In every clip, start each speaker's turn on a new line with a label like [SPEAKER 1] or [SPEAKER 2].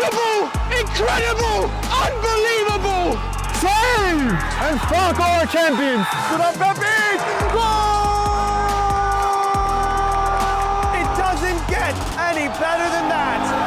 [SPEAKER 1] Unbelievable! Incredible! Unbelievable!
[SPEAKER 2] Save! And Spark our champions!
[SPEAKER 1] Good on Pepe! Goal! It doesn't get any better than that!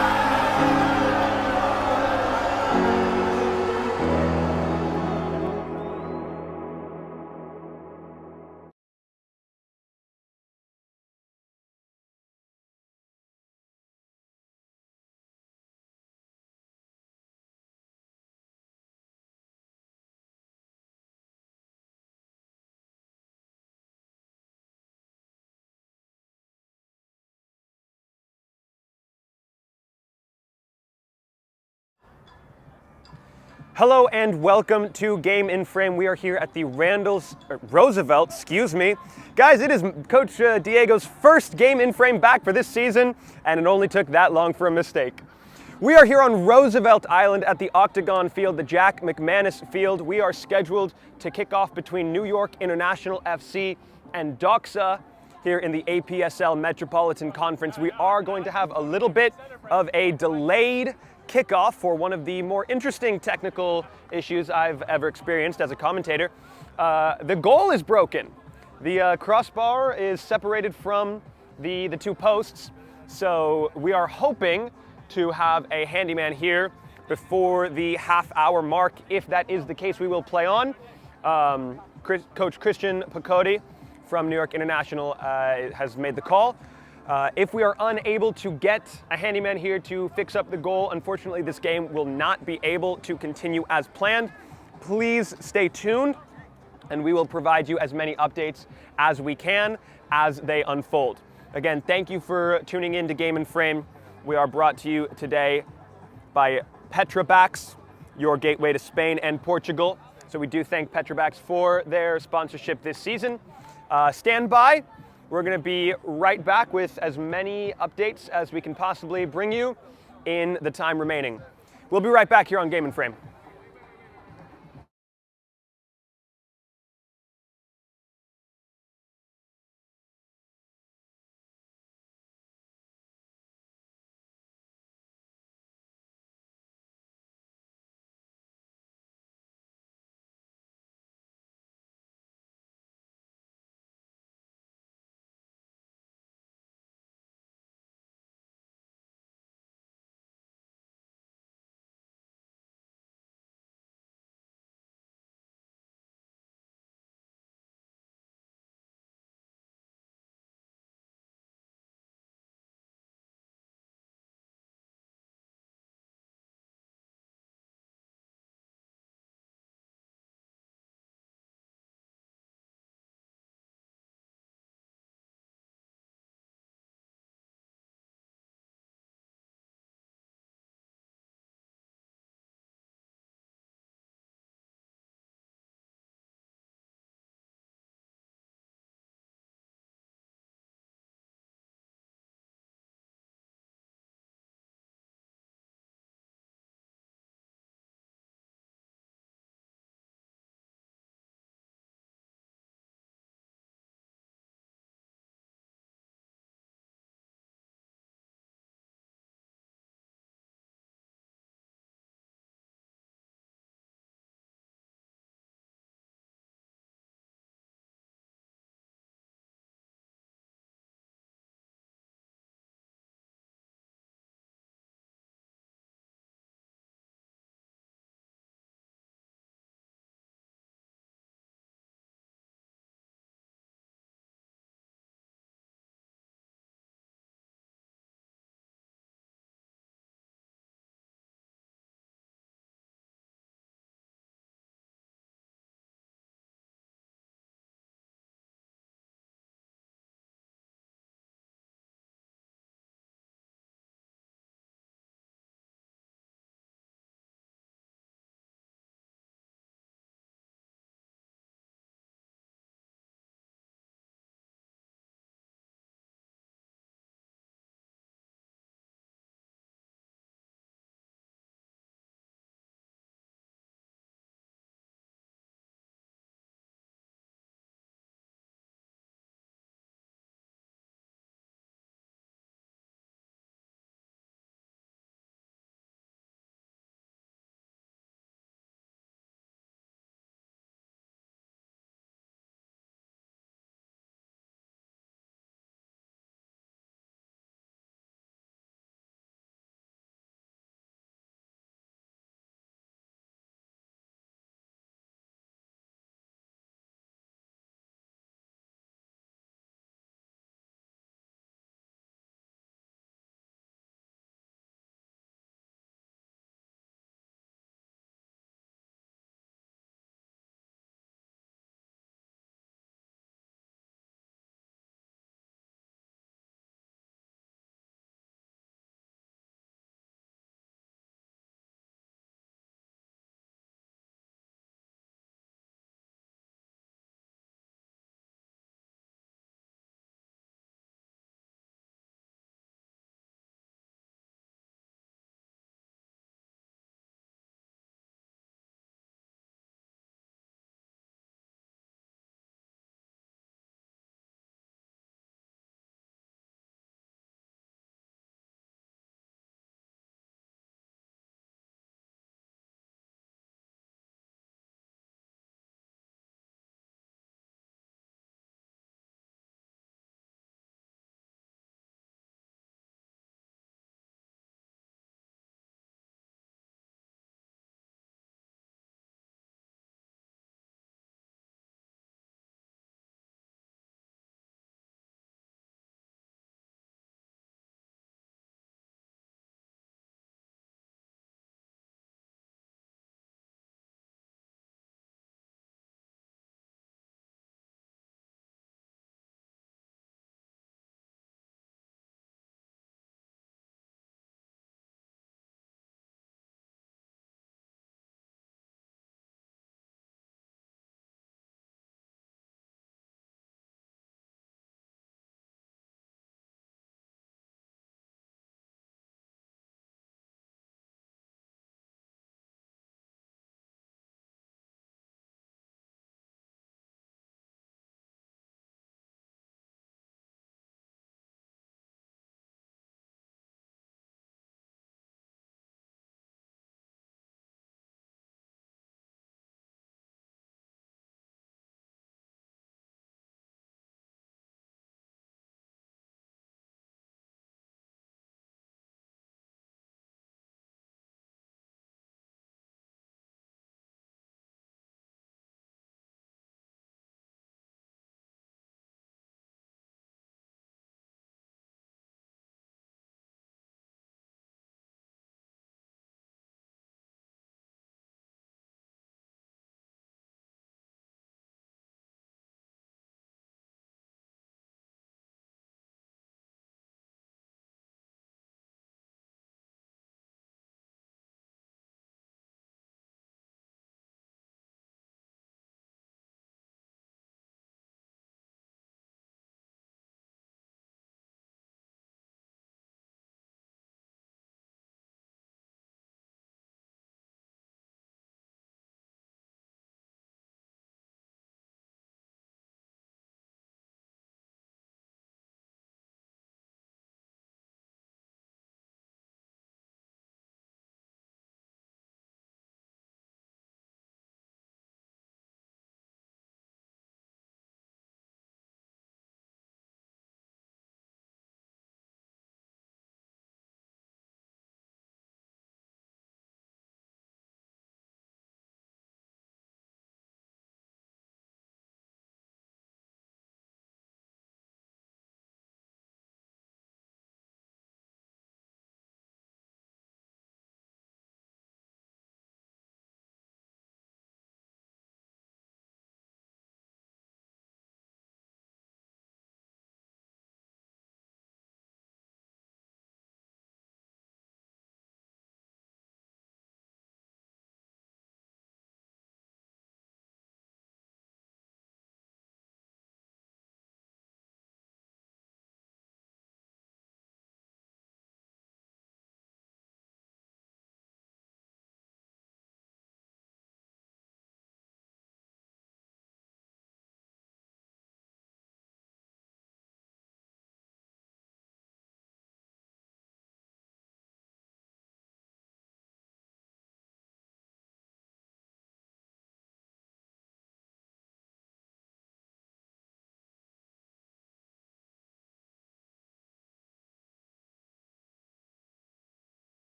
[SPEAKER 1] Hello and welcome to Game in Frame. We are here at the Roosevelt, Guys, it is Coach Diego's first Game in Frame back for this season, and it only took that long for a mistake. We are here on Roosevelt Island at the Octagon Field, the Jack McManus Field. We are scheduled to kick off between New York International FC and Doxa here in the APSL Metropolitan Conference. We are going to have a little bit of a delayed kickoff for one of the more interesting technical issues I've ever experienced as a commentator. The goal is broken. The crossbar is separated from the two posts, so we are hoping to have a handyman here before the half-hour mark. If that is the case, we will play on. Coach Christian Picotti from New York International has made the call. If we are unable to get a handyman here to fix up the goal, unfortunately this game will not be able to continue as planned. Please stay tuned and we will provide you as many updates as we can as they unfold. Again, thank you for tuning in to Game in Frame. We are brought to you today by Petrobax, your gateway to Spain and Portugal. So we do thank Petrobax for their sponsorship this season. Stand by. We're going to be right back with as many updates as we can possibly bring you in the time remaining. We'll be right back here on Game in Frame.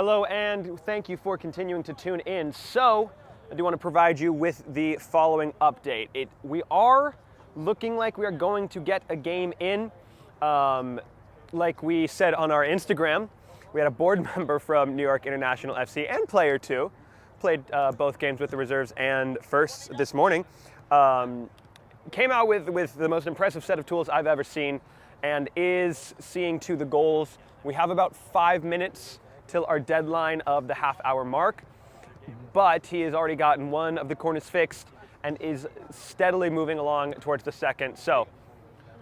[SPEAKER 1] Hello, and thank you for continuing to tune in. So, I do want to provide you with the following update. We are looking like we are going to get a game in. Like we said on our Instagram, we had a board member from New York International FC and player too, played both games with the reserves and firsts this morning. Came out with the most impressive set of tools I've ever seen and is seeing to the goals. We have about 5 minutes till our deadline of the half-hour mark, but he has already gotten one of the corners fixed and is steadily moving along towards the second. So,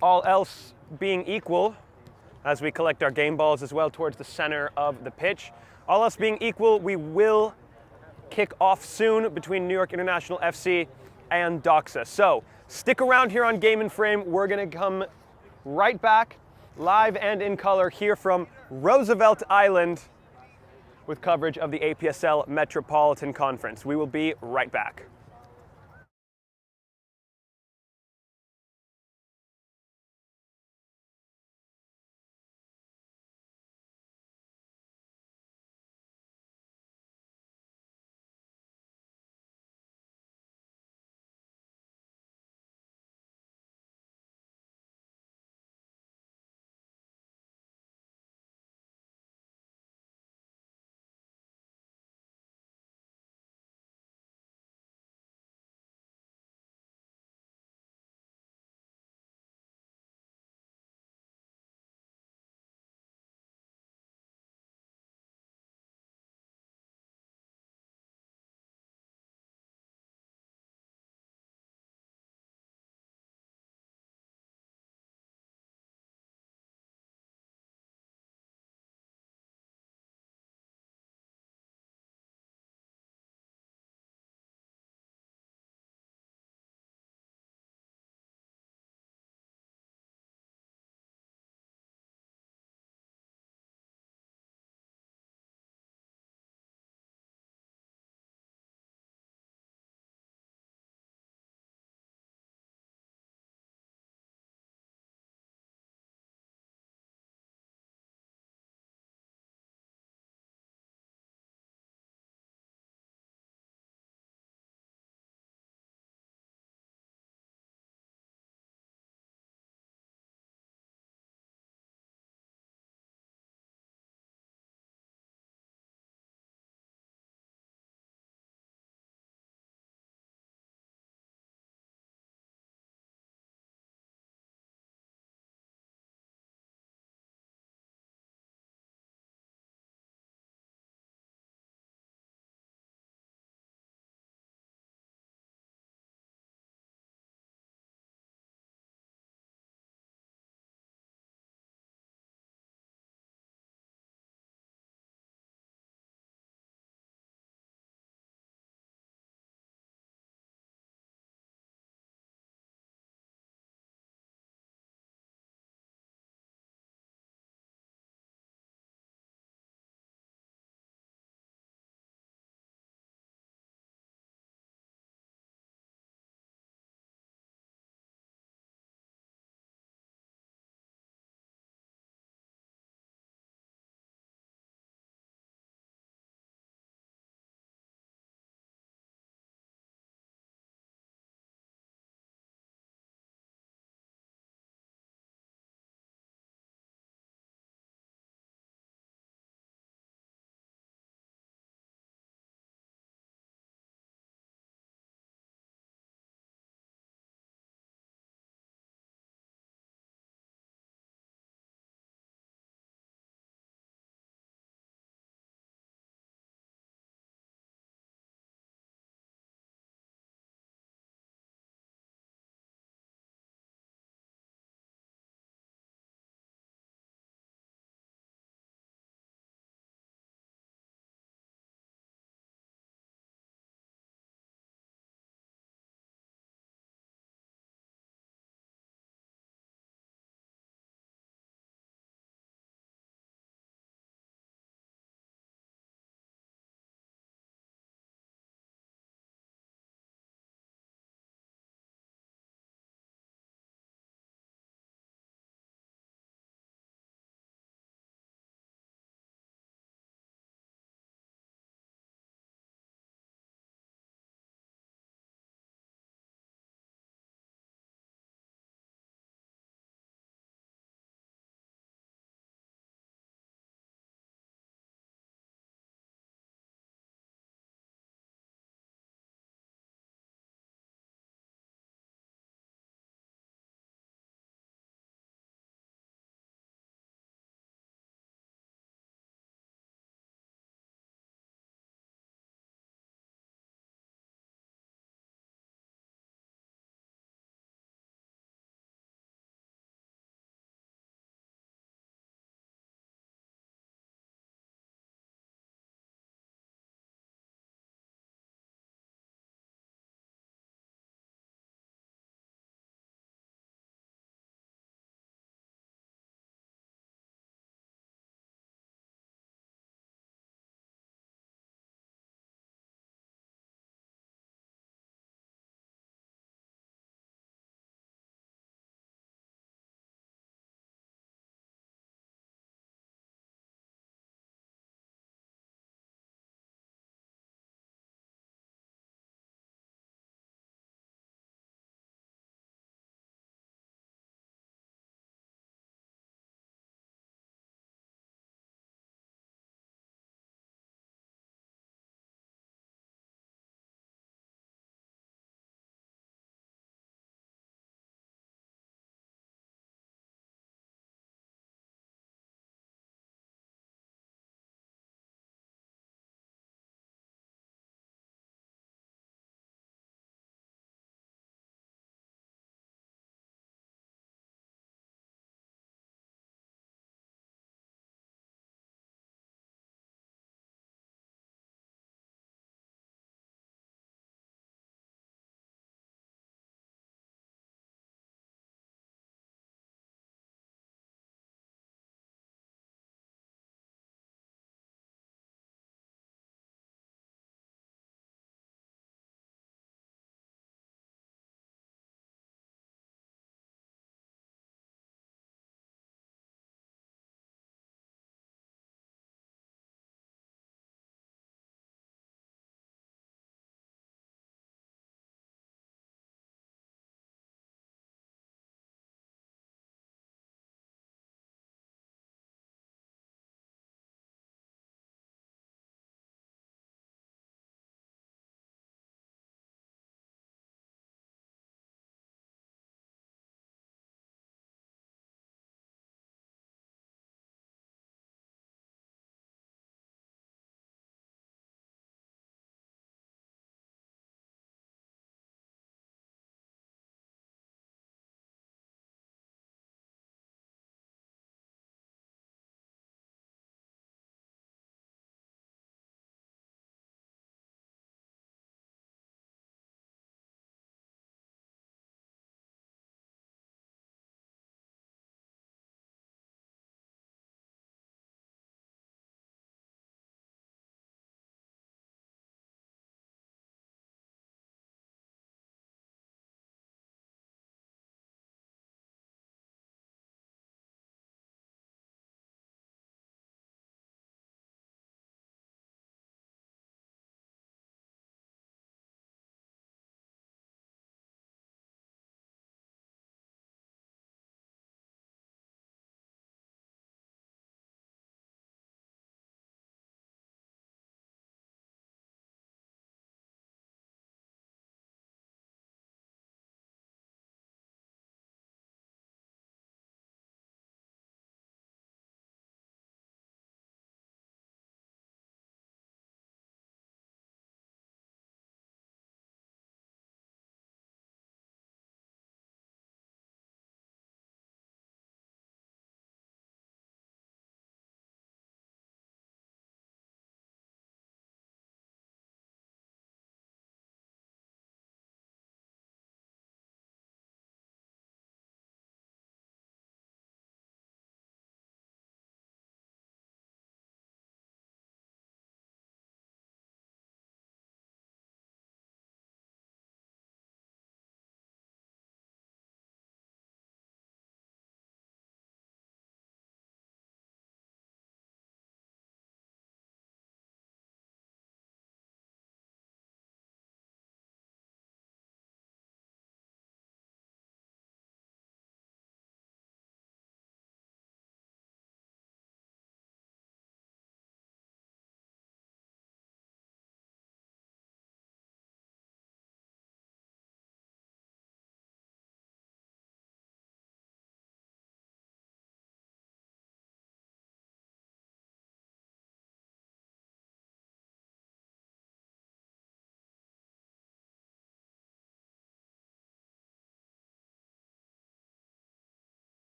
[SPEAKER 1] all else being equal, as we collect our game balls as well towards the center of the pitch, all else being equal, we will kick off soon between New York International FC and Doxa. So, stick around here on Game in Frame. We're gonna come right back, live and in color, here from Roosevelt Island, with coverage of the APSL Metropolitan Conference. We will be right back.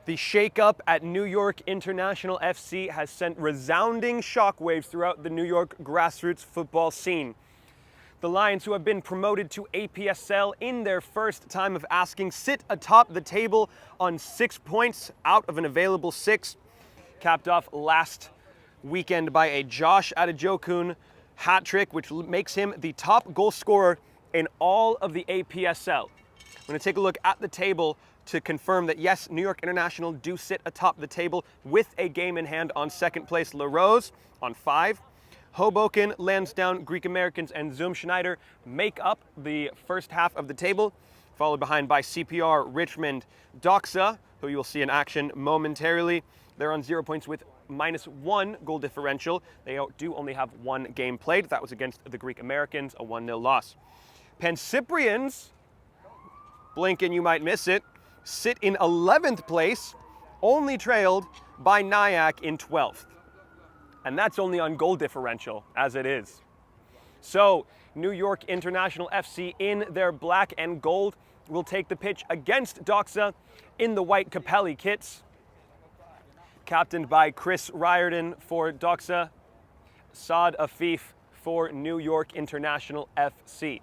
[SPEAKER 1] The shakeup at New York International FC has sent resounding shockwaves throughout the New York grassroots football scene. The Lions, who have been promoted to APSL in their first time of asking, sit atop the table on 6 points out of an available 6, capped off last weekend by a Josh Adejokun hat trick, which makes him the top goal scorer in all of the APSL. I'm going to take a look at the table to confirm that, yes, New York International do sit atop the table with a game in hand on second place. La Rose on 5. Hoboken, Lansdowne, Greek Americans, and Zoom Schneider make up the first half of the table, followed behind by CPR, Richmond, Doxa, who you will see in action momentarily. They're on 0 points with -1 goal differential. They do only have 1 game played. That was against the Greek Americans, a 1-0 loss. Pencyprians, blink and you might miss it, sit in 11th place, only trailed by Nyack in 12th. And that's only on goal differential, as it is. So, New York International FC in their black and gold will take the pitch against Doxa in the white Capelli kits, captained by Chris Riordan for Doxa, Saad Afif for New York International FC.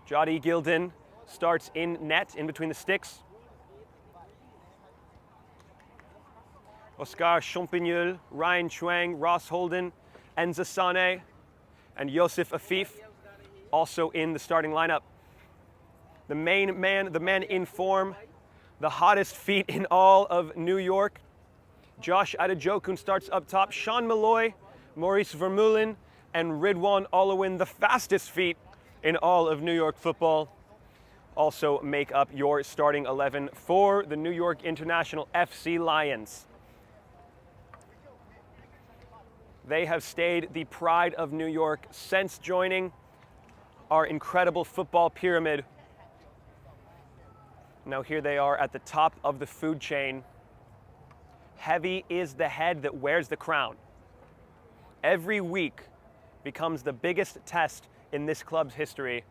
[SPEAKER 1] Jody Gilden starts in net, in between the sticks. Oscar Champignol, Ryan Chuang, Ross Holden, Enza Sane, and Yosef Afif also in the starting lineup. The main man, the man in form, the hottest feet in all of New York. Josh Adejokun starts up top. Sean Malloy, Maurice Vermeulen, and Ridwan Olowin, the fastest feet in all of New York football, also make up your starting 11 for the New York International FC Lions. They have stayed the pride of New York since joining our incredible football pyramid. Now here they are at the top of the food chain. Heavy is the head that wears the crown. Every week becomes the biggest test in this club's history.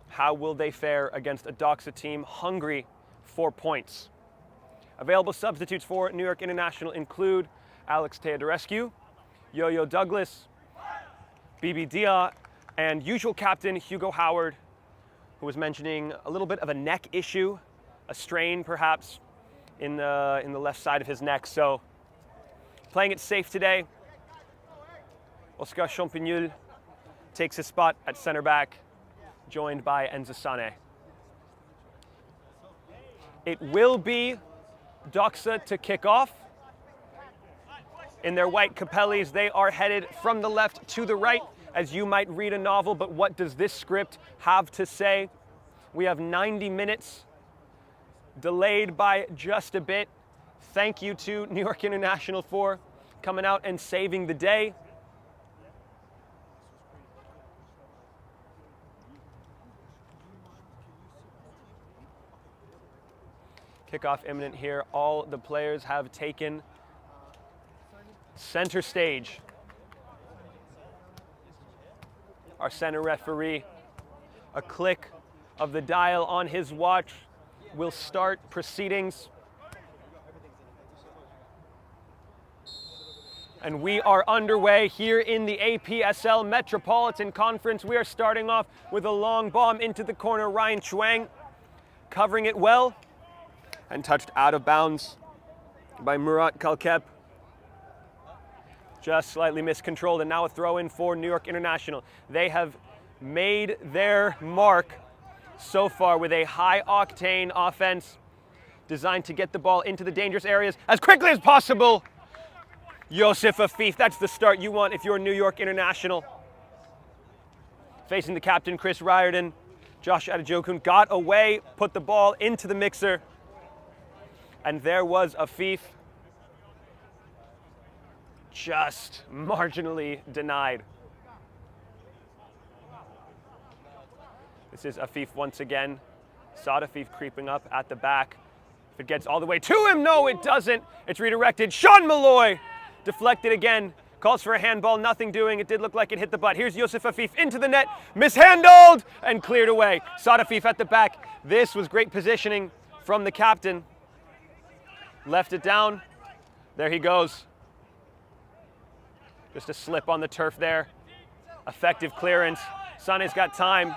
[SPEAKER 1] How will they fare against a Doxa team hungry for points? Available substitutes for New York International include Alex Teodorescu, Yo-Yo Douglas, Bibi Dia, and usual captain Hugo Howard, who was mentioning a little bit of a neck issue, a strain perhaps in the left side of his neck. So playing it safe today. Oscar Champignol takes his spot at center back, joined by Enza Sane. It will be Doxa to kick off. In their white Capellis, they are headed from the left to the right, as you might read a novel, but what does this script have to say? We have 90 minutes, delayed by just a bit. Thank you to New York International for coming out and saving the day. Kickoff imminent here. All the players have taken center stage. Our center referee, a click of the dial on his watch, will start proceedings. And we are underway here in the APSL Metropolitan Conference. We are starting off with a long bomb into the corner. Ryan Chuang covering it well and touched out of bounds by Murat Kalkep. Just slightly miscontrolled, and now a throw in for New York International. They have made their mark so far with a high-octane offense designed to get the ball into the dangerous areas as quickly as possible. Yosef Afif, that's the start you want if you're New York International. Facing the captain, Chris Riordan. Josh Adejokun got away, put the ball into the mixer, and there was Afif, just marginally denied. This is Afif once again. Saad Afif creeping up at the back. If it gets all the way to him, no, it doesn't. It's redirected. Sean Malloy deflected again. Calls for a handball, nothing doing. It did look like it hit the butt. Here's Yosef Afif into the net, mishandled and cleared away. Saad Afif at the back. This was great positioning from the captain. Left it down. There he goes. Just a slip on the turf there. Effective clearance. Sané's got time.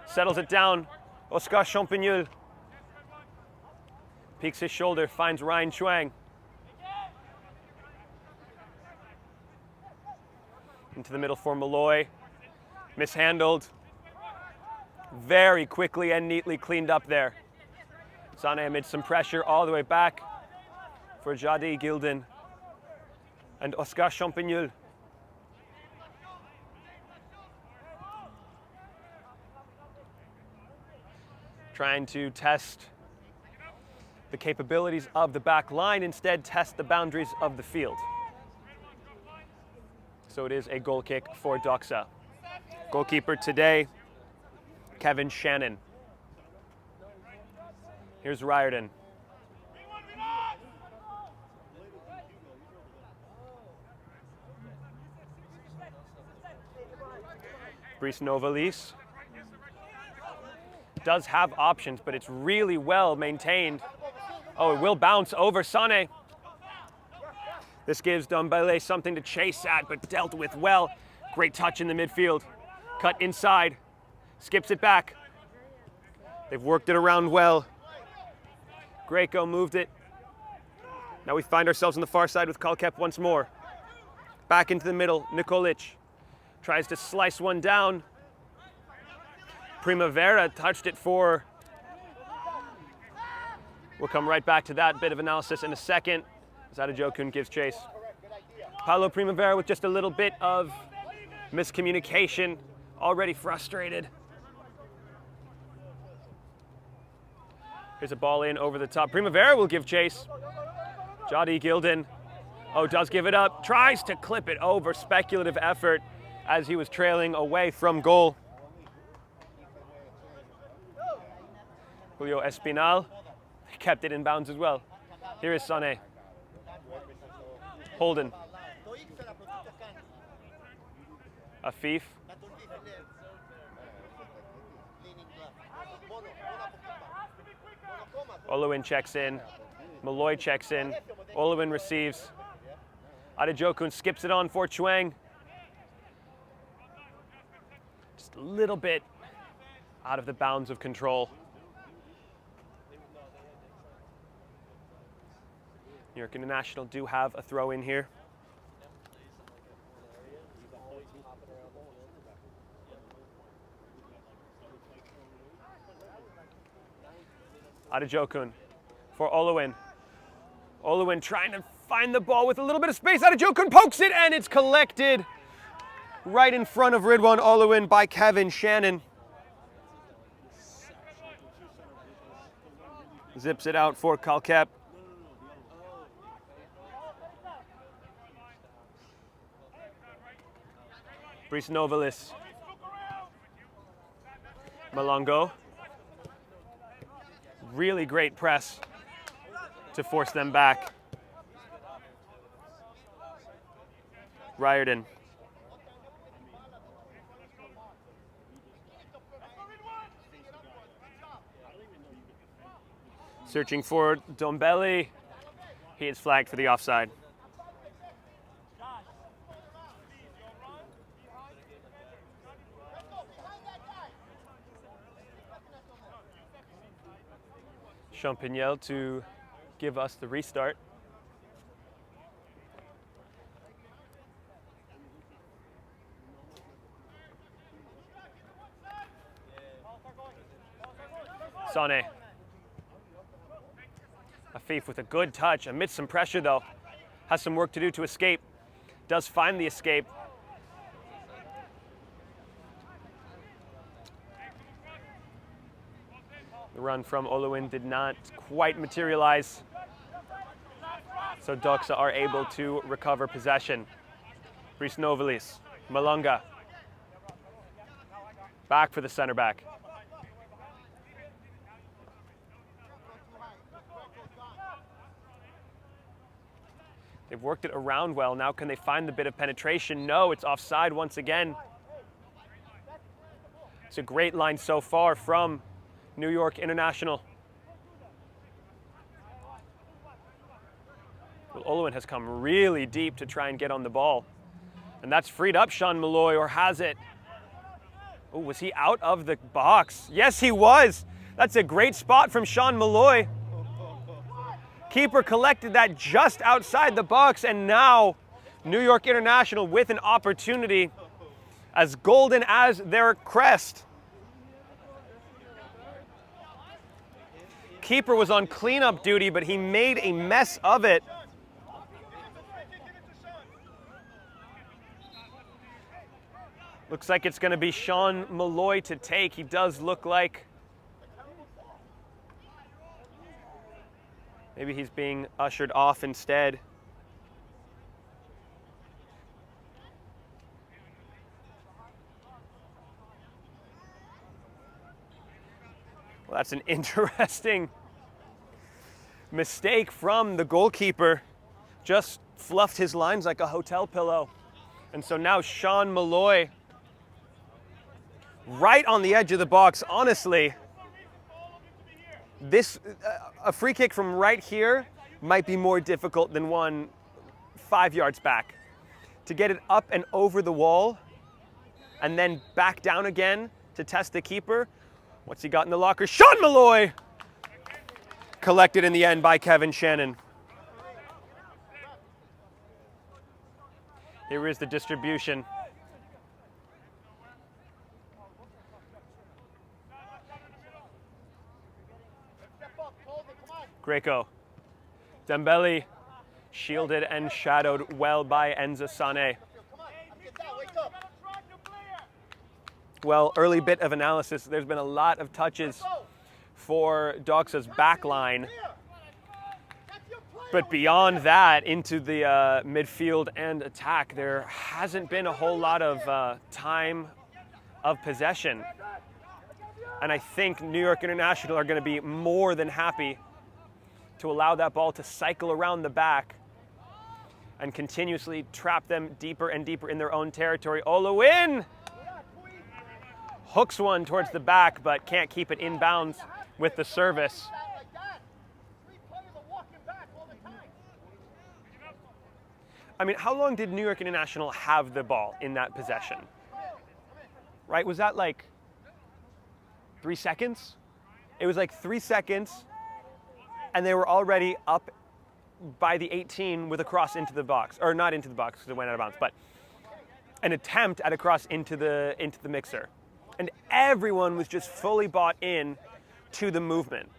[SPEAKER 1] Settles it down. Oscar Champagnol. Peeks his shoulder, finds Ryan Chuang. Into the middle for Malloy. Mishandled. Very quickly and neatly cleaned up there. Sané amid some pressure all the way back for Jadi Gilden and Oscar Champagnol. Trying to test the capabilities of the back line, instead test the boundaries of the field. So it is a goal kick for Doxa. Goalkeeper today, Kevin Shannon. Here's Riordan. Brice Novalis does have options, but it's really well maintained. Oh, it will bounce over Sané. This gives Dombele something to chase at, but dealt with well. Great touch in the midfield. Cut inside, skips it back. They've worked it around well. Greco moved it. Now we find ourselves on the far side with Kalkep once more. Back into the middle, Nikolic tries to slice one down. Primavera touched it for. We'll come right back to that bit of analysis in a second. Zadajokun gives chase. Paulo Primavera with just a little bit of miscommunication, already frustrated. Here's a ball in over the top. Primavera will give chase. Jadi Gilden, does give it up. Tries to clip it over. Speculative effort as he was trailing away from goal. Julio Espinal kept it in bounds as well. Here is Sané. Holden. Afif. Olowin checks in. Malloy checks in. Olowin receives. Adejokun skips it on for Chuang. Just a little bit out of the bounds of control. New York International do have a throw in here. Adejokun for Olowin. Olowin trying to find the ball with a little bit of space. Adejokun pokes it and it's collected right in front of Ridwan Olowin by Kevin Shannon. Zips it out for Kalkep. Brice Novalis. Malongo. Really great press to force them back. Riordan. Searching for Dombele. He is flagged for the offside. Champagnol to give us the restart. Sané. Afif with a good touch amidst some pressure though. Has some work to do to escape. Does find the escape. The run from Olowin did not quite materialize. So Doxa are able to recover possession. Brice Novalis, Malonga. Back for the center back. They've worked it around well. Now can they find the bit of penetration? No, it's offside once again. It's a great line so far from New York International. Well, Olwen has come really deep to try and get on the ball. And that's freed up Sean Malloy, or has it? Oh, was he out of the box? Yes, he was. That's a great spot from Sean Malloy. Keeper collected that just outside the box, and now New York International with an opportunity as golden as their crest. Keeper was on cleanup duty, but he made a mess of it. Looks like it's going to be Sean Malloy to take. He does look like maybe he's being ushered off instead. Well, that's an interesting mistake from the goalkeeper. Just fluffed his lines like a hotel pillow. And so now Sean Malloy right on the edge of the box. Honestly, a free kick from right here might be more difficult than one 5 yards back. To get it up and over the wall and then back down again to test the keeper. What's he got in the locker? Sean Malloy! Collected in the end by Kevin Shannon. Here is the distribution. Greco. Dembele shielded and shadowed well by Enzo Sané. Well, early bit of analysis, there's been a lot of touches for Doxa's back line. But beyond that, into the midfield and attack, there hasn't been a whole lot of time of possession. And I think New York International are going to be more than happy to allow that ball to cycle around the back and continuously trap them deeper and deeper in their own territory. Olwen hooks one towards the back, but can't keep it inbounds with the service. I mean, how long did New York International have the ball in that possession? Right, was that like 3 seconds? It was like 3 seconds, and they were already up by the 18 with a cross into the box. Or not into the box because it went out of bounds, but an attempt at a cross into the mixer. And everyone was just fully bought in to the movement.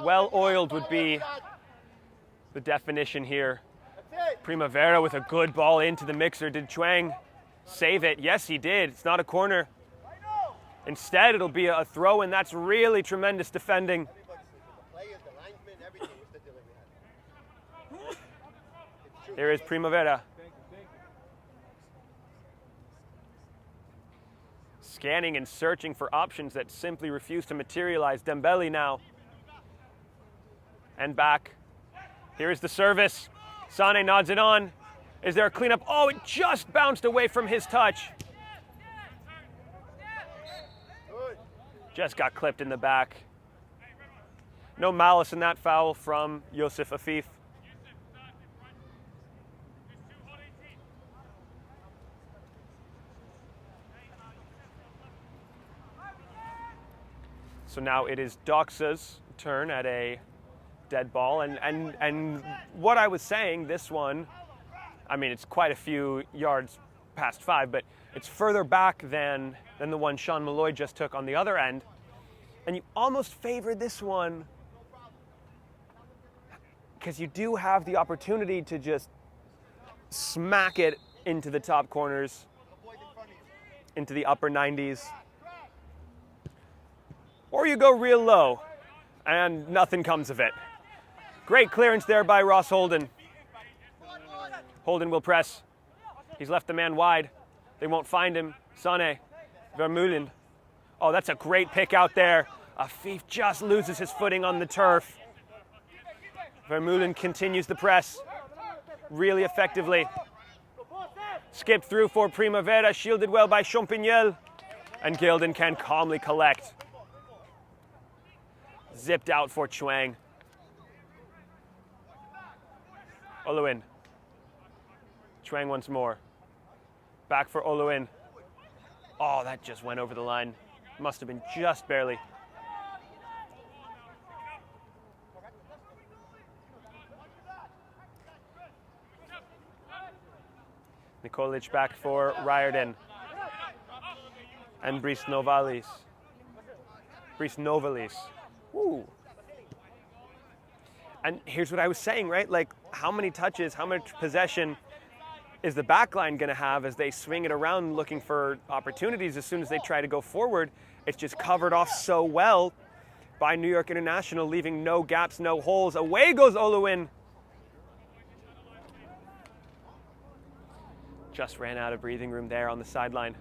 [SPEAKER 1] Well-oiled would be the definition here. Primavera with a good ball into the mixer. Did Chuang save it? Yes, he did. It's not a corner. Instead, it'll be a throw, and that's really tremendous defending. Here is Primavera. Scanning and searching for options that simply refuse to materialize. Dembele now. And back. Here is the service. Sané nods it on. Is there a cleanup? Oh, it just bounced away from his touch. Just got clipped in the back. No malice in that foul from Youssef Afif. So now it is Doxa's turn at a dead ball. And what I was saying, this one, I mean, it's quite a few yards past 5, but it's further back than the one Sean Malloy just took on the other end. And you almost favor this one because you do have the opportunity to just smack it into the top corners, into the upper 90s. Or you go real low and nothing comes of it. Great clearance there by Ross Holden. Holden will press. He's left the man wide. They won't find him. Sané, Vermeulen. Oh, that's a great pick out there. Afif just loses his footing on the turf. Vermeulen continues the press really effectively. Skip through for Primavera, shielded well by Champignon. And Gilden can calmly collect. Zipped out for Chuang. Oluin. Chuang once more. Back for Oluin. Oh, that just went over the line. Must have been just barely. Nikolic back for Riordan. And Brice Novalis. Ooh. And here's what I was saying, right? Like, how many touches, how much possession is the back line going to have as they swing it around looking for opportunities as soon as they try to go forward? It's just covered off so well by New York International, leaving no gaps, no holes. Away goes Oluin. Just ran out of breathing room there on the sideline.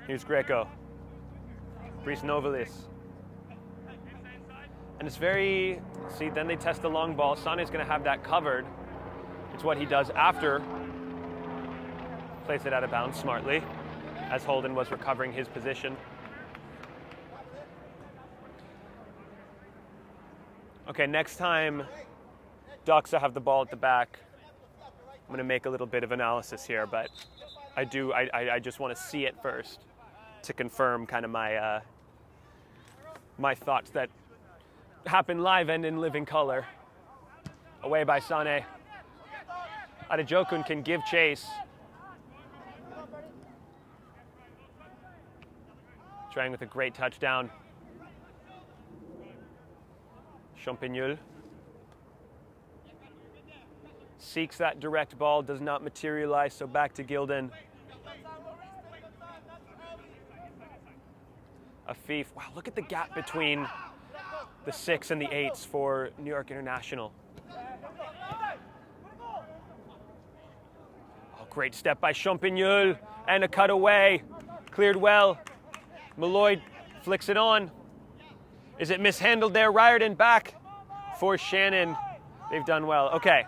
[SPEAKER 1] Here's Greco. Brice Novalis. And it's very, see, then they test the long ball. Sane's going to have that covered. It's what he does after. Plays it out of bounds smartly, as Holden was recovering his position. Okay, next time Doxa have the ball at the back, I'm going to make a little bit of analysis here, but I just want to see it first to confirm kind of my my thoughts that happen live and in living color. Away by Sane. Adejokun can give chase. Trying with a great touchdown. Champagnol seeks that direct ball, does not materialize, so back to Gilden. Afif, wow, look at the gap between the 6 and the 8s for New York International. Oh, great step by Champagnol, and a cutaway, cleared well. Malloy flicks it on. Is it mishandled there? Riordan back for Shannon. They've done well. Okay.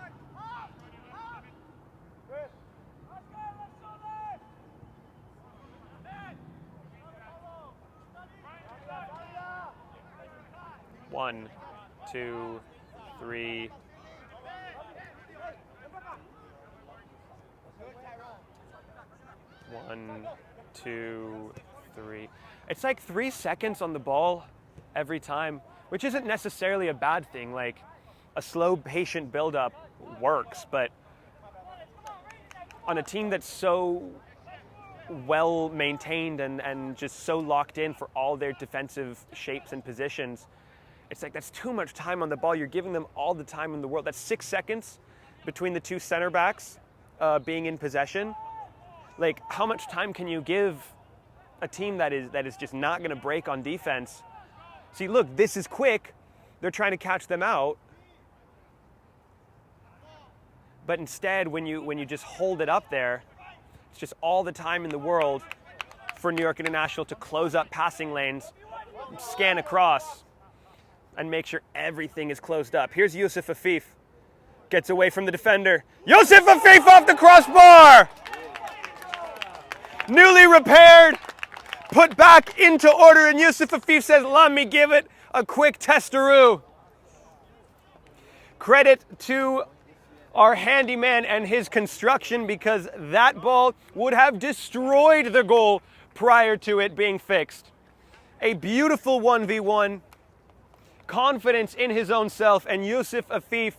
[SPEAKER 1] One, two, three. One, two, three. It's like 3 seconds on the ball every time, which isn't necessarily a bad thing. Like, a slow, patient build-up works, but on a team that's so well maintained and just so locked in for all their defensive shapes and positions, it's like that's too much time on the ball. You're giving them all the time in the world. That's 6 seconds between the two center backs being in possession. Like, how much time can you give a team that is just not going to break on defense? See, look, this is quick. They're trying to catch them out. But instead, when you just hold it up there, it's just all the time in the world for New York International to close up passing lanes, scan across, and make sure everything is closed up. Here's Yusuf Afif. Gets away from the defender. Yusuf Afif off the crossbar! Newly repaired, put back into order, and Yusuf Afif says, let me give it a quick testaroo. Credit to our handyman and his construction, because that ball would have destroyed the goal prior to it being fixed. A beautiful 1v1, confidence in his own self, and Yusuf Afif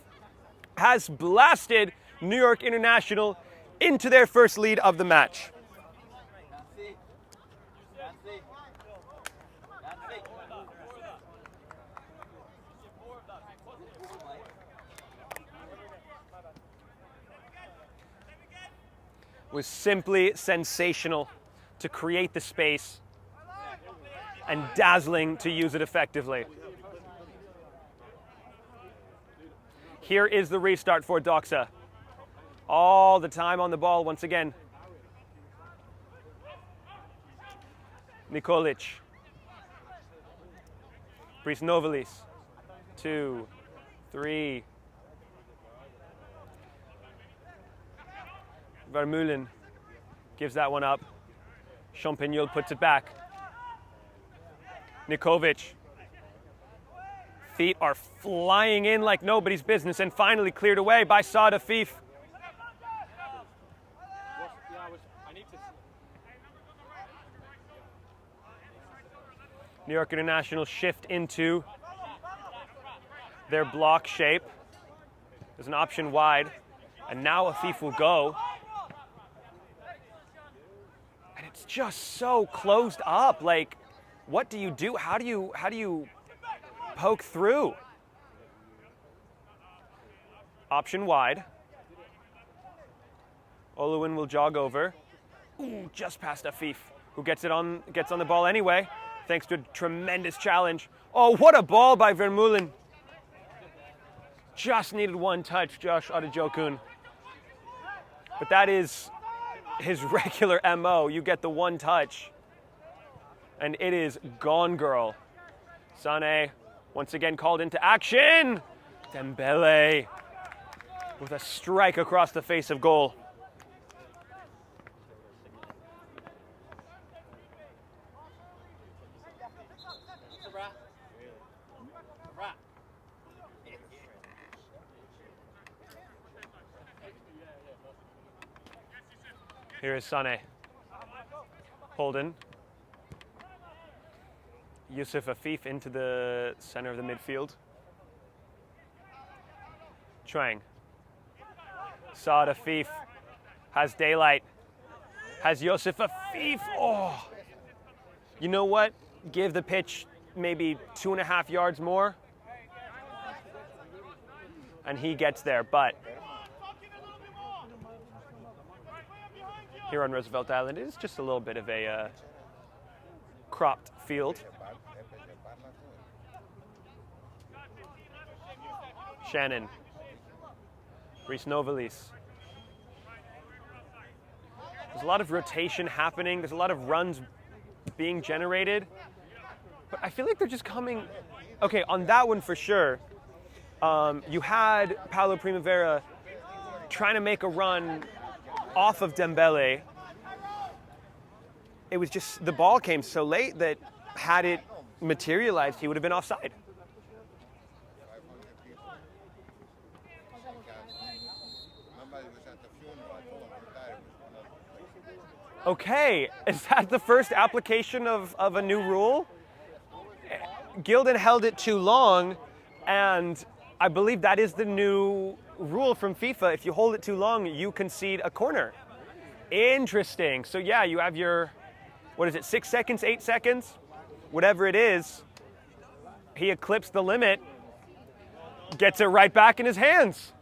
[SPEAKER 1] has blasted New York International into their first lead of the match. Was simply sensational to create the space and dazzling to use it effectively. Here is the restart for Doxa. All the time on the ball once again. Nikolic. Brice Novalis. 2, 3. Vermeulen. Gives that one up. Champagnol puts it back. Nikovic. Feet are flying in like nobody's business and finally cleared away by Sada Fif. New York International shift into their block shape. There's an option wide, and now Afif will go. And it's just so closed up. Like, what do you do? How do you poke through? Option wide. Oluwin will jog over. Ooh, just past Afif, who gets on the ball anyway, thanks to a tremendous challenge. Oh, what a ball by Vermeulen. Just needed one touch, Josh Adejokun. But that is his regular MO. You get the one touch, and it is gone, girl. Sané, once again called into action. Dembele with a strike across the face of goal. Here is Sané. Holden. Yusuf Afif into the center of the midfield. Chuang. Saad Afif has daylight. Has Yusuf Afif. Oh. You know what? Give the pitch maybe 2.5 yards more, and he gets there. But here on Roosevelt Island, it is just a little bit of a cropped field. Shannon. Reese Novalis. There's a lot of rotation happening. There's a lot of runs being generated. But I feel like they're just coming... Okay, on that one for sure, you had Paulo Primavera trying to make a run off of Dembele. It was just, the ball came so late that had it materialized, he would have been offside. Okay, is that the first application of a new rule? Gildan held it too long, and I believe that is the new rule from FIFA. If you hold it too long, you concede a corner. Interesting. So yeah, you have your, what is it, 6 seconds, 8 seconds? Whatever it is, he eclipsed the limit, gets it right back in his hands.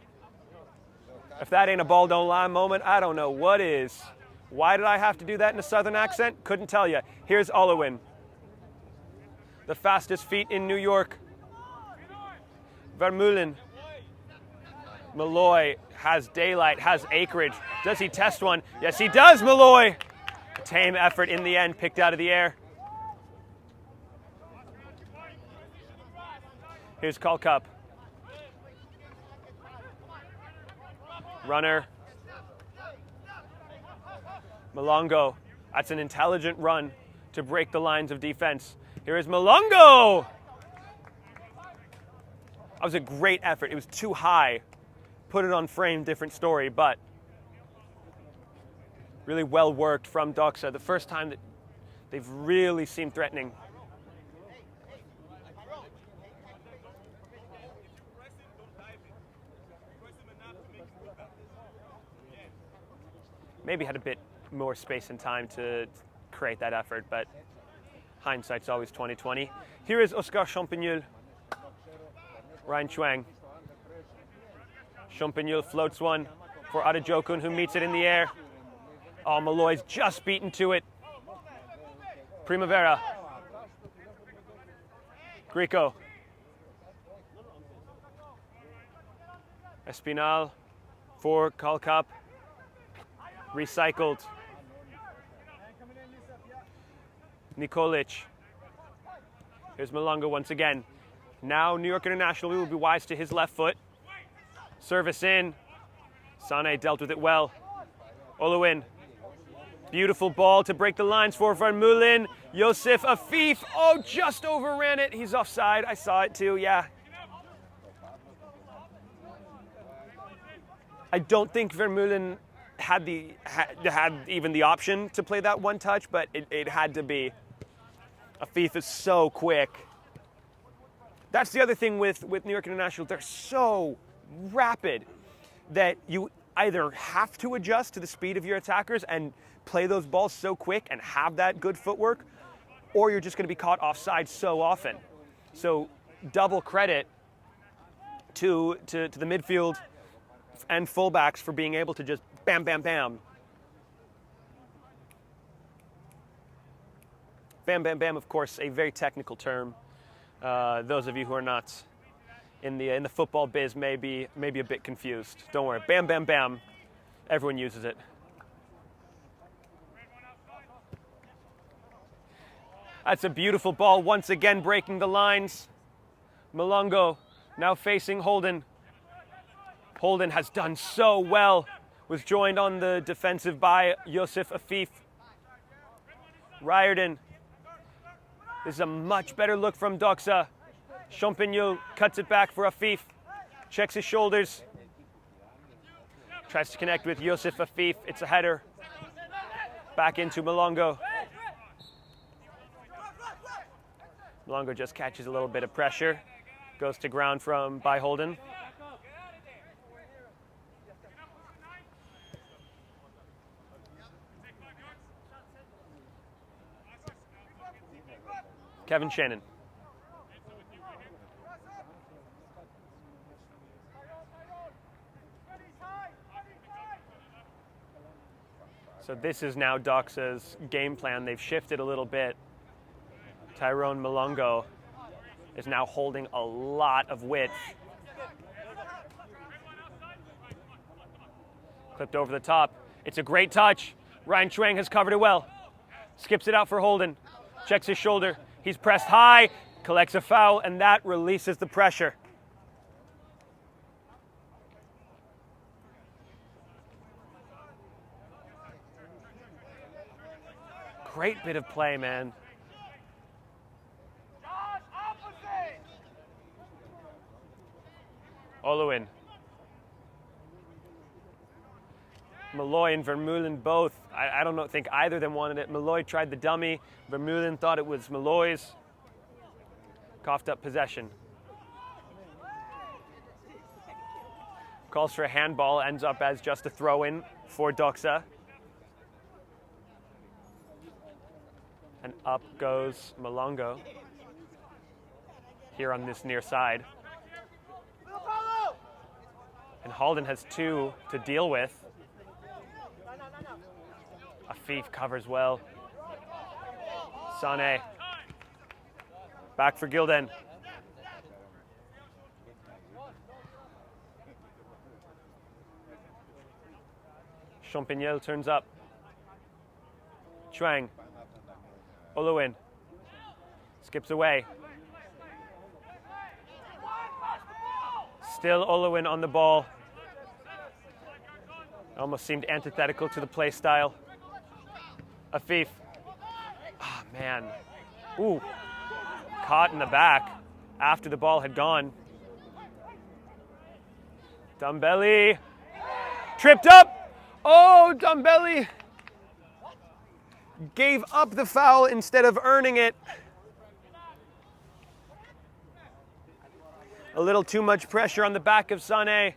[SPEAKER 1] If that ain't a ball don't lie moment, I don't know what is. Why did I have to do that in a southern accent? Couldn't tell you. Here's Oluwin. The fastest feet in New York. Vermeulen. Malloy has daylight, has acreage. Does he test one? Yes, he does, Malloy. A tame effort in the end, picked out of the air. Here's Kalkup. Runner. Malongo. That's an intelligent run to break the lines of defense. Here is Malongo. That was a great effort. It was too high. Put it on frame, different story, but really well worked from Doxa. The first time that they've really seemed threatening. Maybe had a bit more space and time to create that effort, but hindsight's always 20/20. Here is Oscar Champagnol. Ryan Chuang. Champagnol floats one for Adejokun, who meets it in the air. Oh, Malloy's just beaten to it. Primavera. Grico. Espinal for Kalkup. Recycled. Nikolic. Here's Malonga once again. Now New York International will be wise to his left foot. Service in. Sané dealt with it well. Oluwin. Beautiful ball to break the lines for Vermeulen. Yosef Afif, oh, just overran it. He's offside. I saw it too, yeah. I don't think Vermeulen had even the option to play that one touch, but it had to be. Afif is so quick. That's the other thing with New York International. They're so rapid that you either have to adjust to the speed of your attackers and play those balls so quick and have that good footwork, or you're just going to be caught offside so often. So double credit to the midfield and fullbacks for being able to just bam, bam, bam. Bam, bam, bam, of course, a very technical term. Those of you who are not in the football biz may be a bit confused. Don't worry. Bam, bam, bam. Everyone uses it. That's a beautiful ball, once again breaking the lines. Malongo now facing Holden. Holden has done so well. Was joined on the defensive by Yosef Afif. Riordan. This is a much better look from Doxa. Champignon cuts it back for Afif. Checks his shoulders. Tries to connect with Yosef Afif. It's a header. Back into Malongo. Malongo just catches a little bit of pressure. Goes to ground by Holden. Kevin Shannon. So this is now Doxa's game plan. They've shifted a little bit. Tyrone Malongo is now holding a lot of width. Clipped over the top. It's a great touch. Ryan Chuang has covered it well. Skips it out for Holden. Checks his shoulder. He's pressed high, collects a foul, and that releases the pressure. Great bit of play, man. Oluwin. Malloy and Vermeulen both. I don't think either of them wanted it. Malloy tried the dummy. Vermeulen thought it was Malloy's. Coughed up possession. Calls for a handball, ends up as just a throw-in for Doxa. And up goes Malongo here on this near side. And Holden has two to deal with. Afif covers well. Sané. Back for Gilden. Champignon turns up. Chuang. Oluwin. Skips away. Still Oluwin on the ball. Almost seemed antithetical to the play style. Afif. Oh, man. Ooh. Caught in the back after the ball had gone. Dumbelli. Tripped up. Oh, Dumbelli gave up the foul instead of earning it. A little too much pressure on the back of Sané,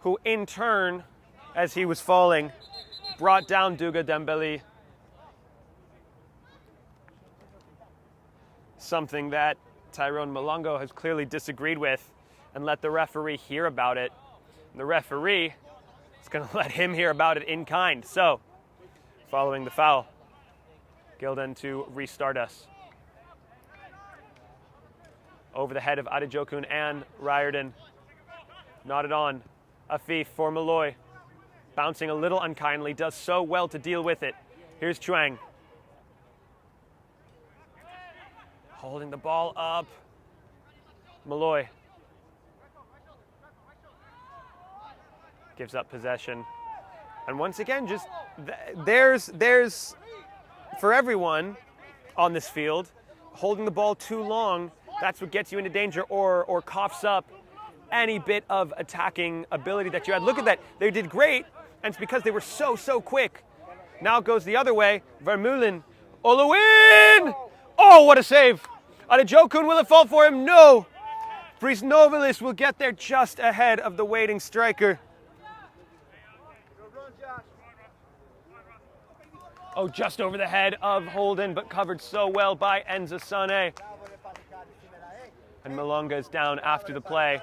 [SPEAKER 1] who in turn, as he was falling, brought down Douga Dembélé. Something that Tyrone Malongo has clearly disagreed with and let the referee hear about it. And the referee is going to let him hear about it in kind. So, following the foul, Gilden to restart us. Over the head of Adejokun and Riordan. Nodded on. Afif for Malloy. Bouncing a little unkindly, does so well to deal with it. Here's Chuang. Holding the ball up. Malloy. Gives up possession. And once again, just there's for everyone on this field, holding the ball too long, that's what gets you into danger or coughs up any bit of attacking ability that you had. Look at that. They did great, and it's because they were so quick. Now it goes the other way. Vermeulen. Oluwin! Oh, what a save. Adejokun, will it fall for him? No. Brice Novelis will get there just ahead of the waiting striker. Oh, just over the head of Holden, but covered so well by Enza Sané. And Malonga is down after the play.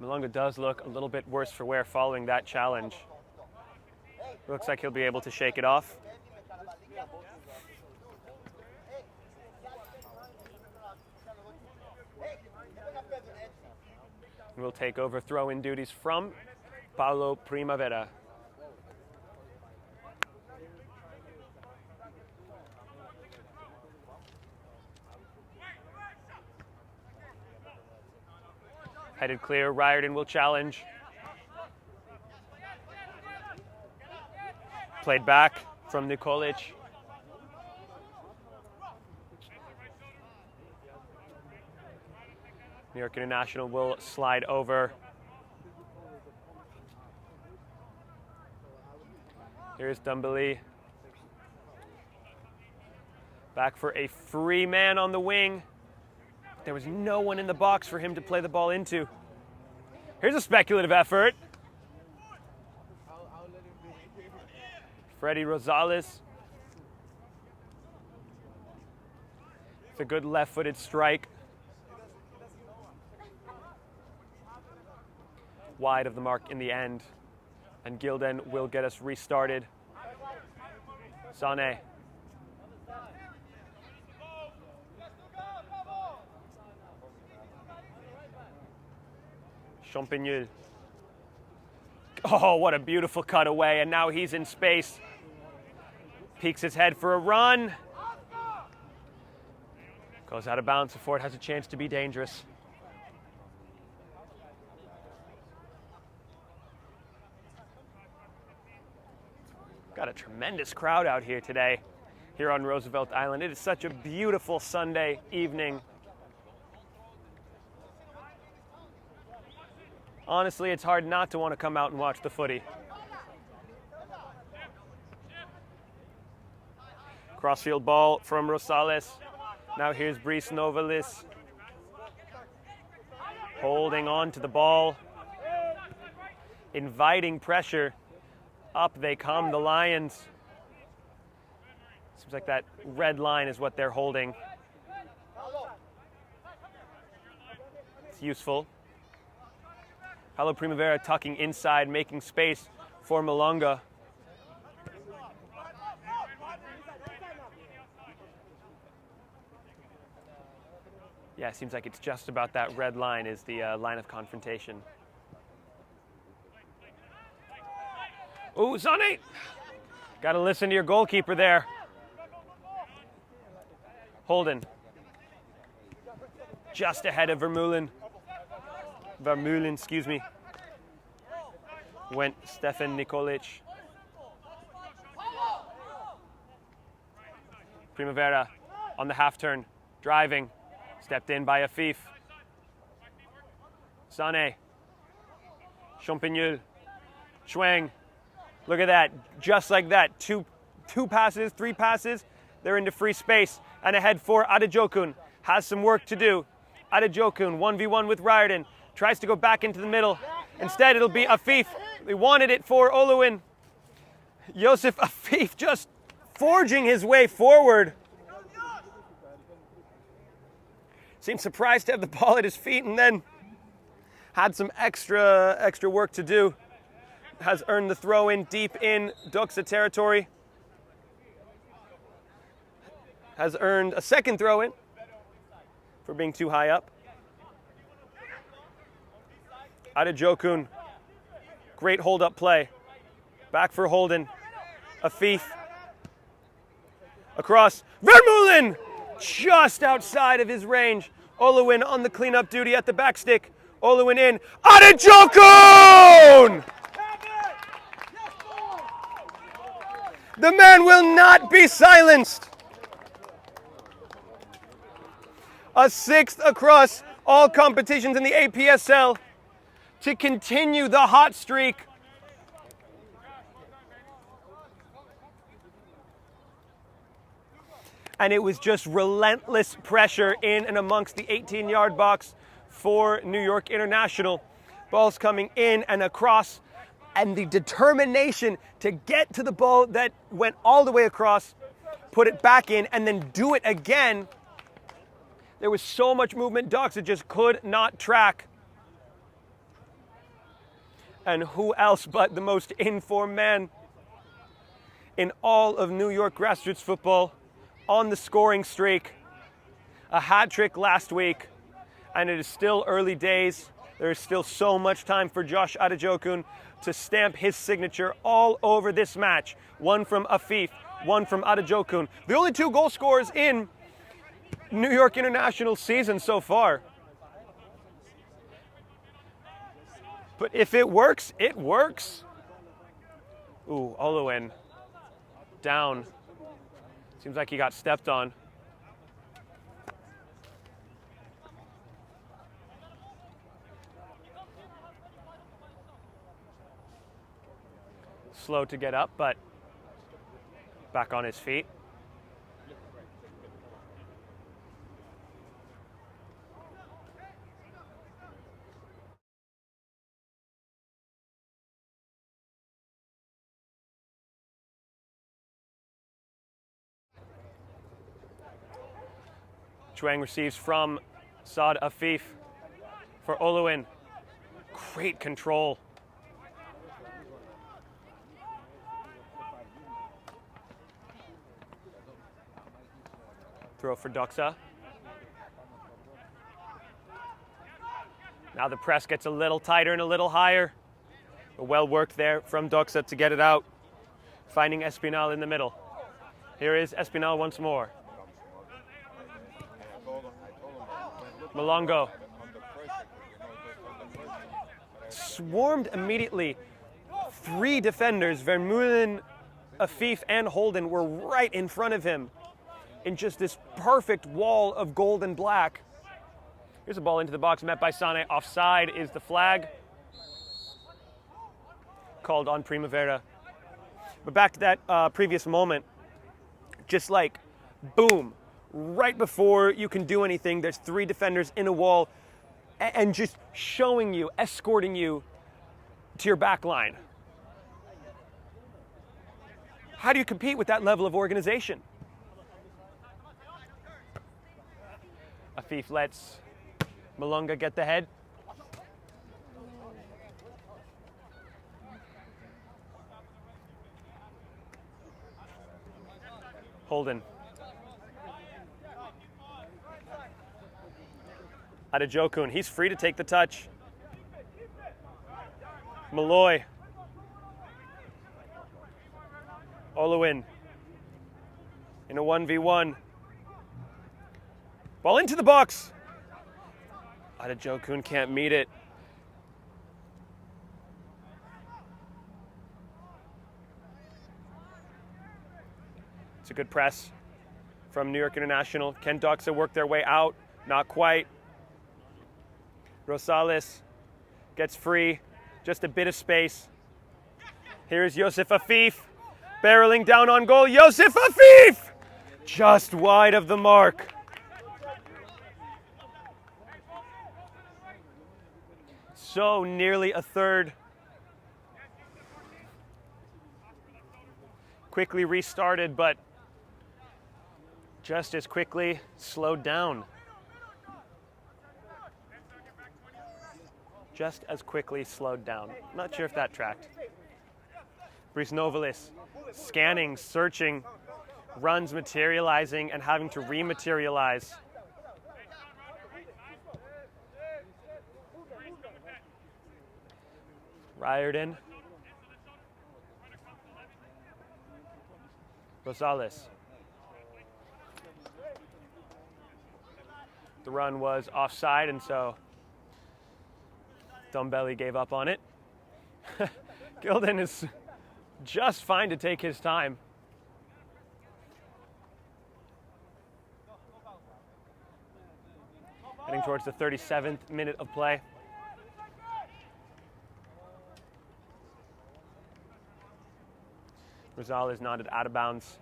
[SPEAKER 1] Malonga does look a little bit worse for wear following that challenge. Looks like he'll be able to shake it off. We'll take over throw-in duties from Paulo Primavera. Headed clear, Riordan will challenge. Played back from Nikolic. New York International will slide over. Here's Dumbeli. Back for a free man on the wing. There was no one in the box for him to play the ball into. Here's a speculative effort. Freddy Rosales. It's a good left-footed strike. Wide of the mark in the end. And Gilden will get us restarted. Sané. Champagnol. Oh, what a beautiful cutaway, and now he's in space. Peeks his head for a run. Goes out of bounds before it has a chance to be dangerous. Got a tremendous crowd out here today, here on Roosevelt Island. It is such a beautiful Sunday evening. Honestly, it's hard not to want to come out and watch the footy. Crossfield ball from Rosales. Now here's Brice Novelis. Holding on to the ball. Inviting pressure. Up they come, the Lions. Seems like that red line is what they're holding. It's useful. Paulo Primavera tucking inside, making space for Malonga. Yeah, it seems like it's just about that red line is the line of confrontation. Ooh, Sané! Got to listen to your goalkeeper there. Holden. Just ahead of Vermeulen, excuse me. Went Stefan Nikolic. Primavera on the half turn, driving. Stepped in by Afif. Sané. Champagnol. Chuang. Look at that. Just like that. Two passes, 3 passes. They're into free space. And ahead for Adejokun. Has some work to do. Adejokun, 1v1 with Riordan. Tries to go back into the middle. Instead, it'll be Afif. They wanted it for Oluwin. Joseph Afif just forging his way forward. Seemed surprised to have the ball at his feet and then had some extra work to do. Has earned the throw in deep in Doxa territory. Has earned a second throw in for being too high up. Adejokun, great hold-up play. Back for Holden. Afif. Across. Vermeulen! just outside of his range. Oluwin on the cleanup duty at the back stick. Oluwin in. Adejokun! The man will not be silenced. A 6th across all competitions in the APSL to continue the hot streak. And it was just relentless pressure in and amongst the 18-yard box for New York International. Balls coming in and across, and the determination to get to the ball that went all the way across, put it back in, and then do it again. There was so much movement, Doxa just could not track. And who else but the most informed man in all of New York grassroots football on the scoring streak. A hat trick last week, and it is still early days. There is still so much time for Josh Adejokun to stamp his signature all over this match. One from Afif, one from Adejokun. The only 2 goal scorers in New York International season so far. But if it works, it works. Ooh, Oluwin down. Seems like he got stepped on. Slow to get up, but back on his feet. Chuang receives from Saad Afif for Oluwin. Great control. Throw for Doxa. Now the press gets a little tighter and a little higher. But well worked there from Doxa to get it out. Finding Espinal in the middle. Here is Espinal once more. Malongo. Swarmed immediately. 3 defenders, Vermeulen, Afif, and Holden, were right in front of him in just this perfect wall of gold and black. Here's a ball into the box, met by Sane. Offside is the flag. Called on Primavera. But back to that previous moment, just like, boom. Right before you can do anything, there's 3 defenders in a wall and just showing you, escorting you to your back line. How do you compete with that level of organization? Afif lets Malonga get the head. Holden. Adejokun, he's free to take the touch. Malloy. Oluwin. In a 1v1. Ball into the box. Adejokun can't meet it. It's a good press from New York International. Can Doxa work their way out? Not quite. Rosales gets free, just a bit of space. Here's Yosef Afif, barreling down on goal. Yosef Afif! Just wide of the mark. So nearly a third. Quickly restarted, but just as quickly slowed down. Just as quickly slowed down. Not sure if that tracked. Brice Novalis scanning, searching, runs materializing and having to rematerialize. Riordan. Rosales. the run was offside, and so Dombelli gave up on it. Gilden is just fine to take his time. Heading towards the 37th minute of play. Rosales nodded out of bounds.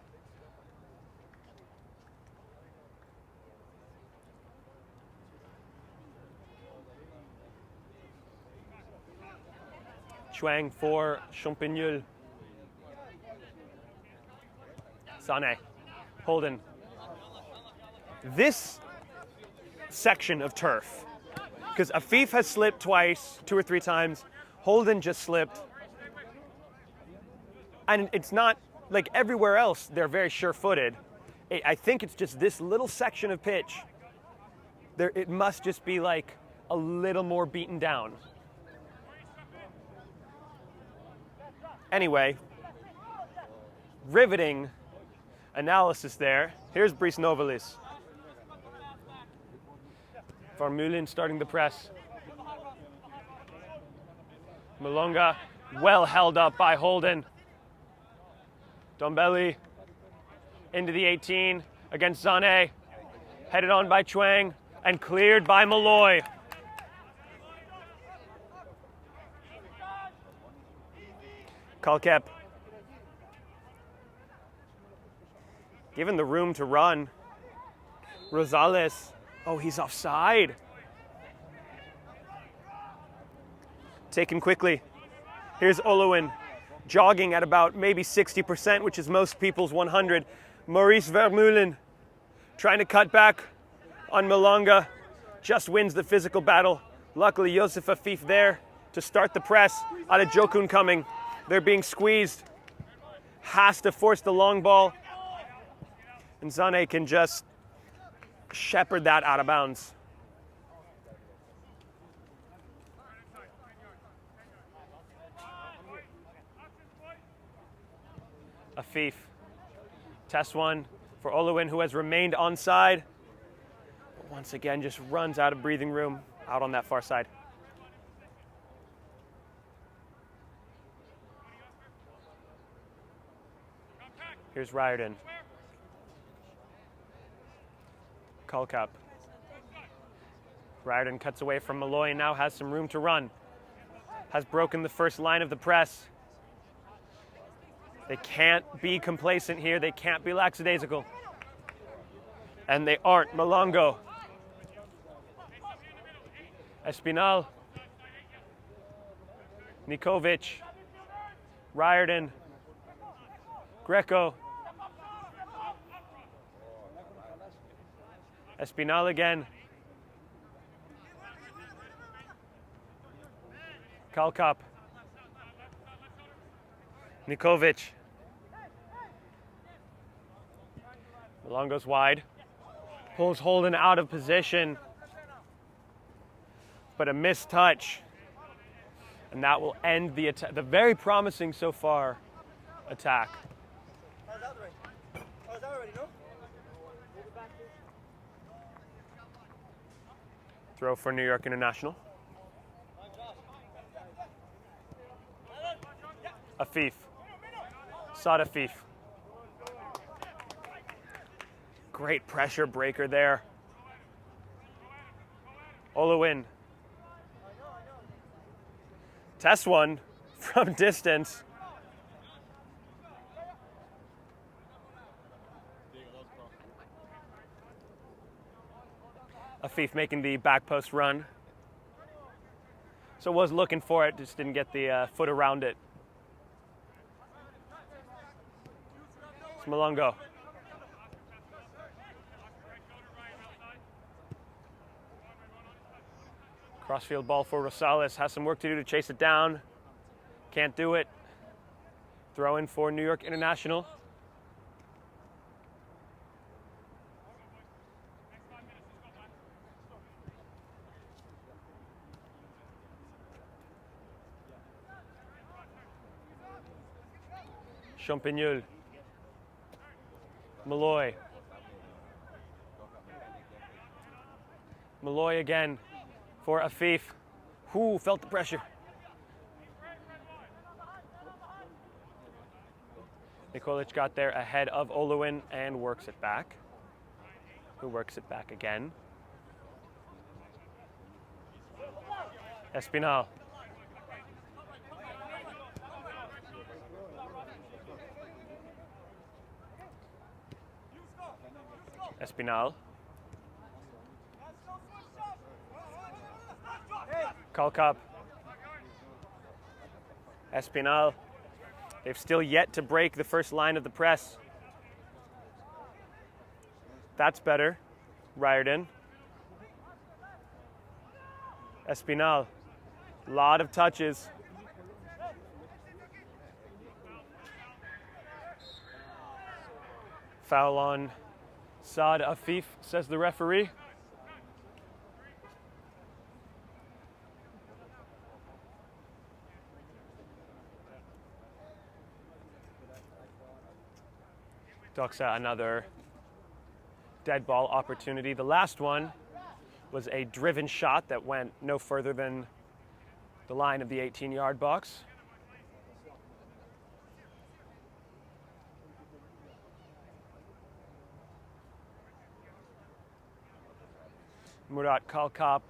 [SPEAKER 1] Chuang for Champagnol. Sané. Holden. This section of turf, because Afif has slipped twice, 2 or 3 times. Holden just slipped. And it's not like everywhere else, they're very sure-footed. I think it's just this little section of pitch. It must just be like a little more beaten down. Anyway, riveting analysis there. Here's Brice Novalis. Vermeulen starting the press. Malonga well held up by Holden. Dombelli into the 18 against Sané. Headed on by Chuang and cleared by Malloy. Kalkep. Given the room to run. Rosales. Oh, he's offside. Taken quickly. Here's Olowin, jogging at about maybe 60%, which is most people's 100. Maurice Vermeulen trying to cut back on Malonga. Just wins the physical battle. Luckily, Joseph Afif there to start the press. Adejokun coming. They're being squeezed. Has to force the long ball. And Sané can just shepherd that out of bounds. Afif. Test one for Olowin, who has remained onside. But once again, just runs out of breathing room out on that far side. Here's Riordan. Kalkap. Riordan cuts away from Malloy and now has some room to run. Has broken the first line of the press. They can't be complacent here. They can't be lackadaisical. And they aren't. Malongo. Espinal. Nikovic. Riordan. Greco. Espinal again. Kalkap. Nikovic. Malongo's wide. Pulls Holden out of position. But a missed touch. And that will end the very promising so far attack. Throw for New York International. Afif. Saad Afif. Great pressure breaker there. Olowin. Test one from distance. Afif making the back post run. So was looking for it, just didn't get the foot around it. It's Malongo. Crossfield ball for Rosales. Has some work to do to chase it down. Can't do it. Throw in for New York International. Champagnol. Malloy. Malloy again for Afif. Who felt the pressure? Nikolic got there ahead of Oluwin and works it back. Who works it back again? Espinal. Espinal. Kalkap. Espinal. They've still yet to break the first line of the press. That's better. Riordan. Espinal. Lot of touches. Foul on Saad Afif, says the referee. Doxa, another dead ball opportunity. The last one was a driven shot that went no further than the line of the 18-yard box. Murat Kalkap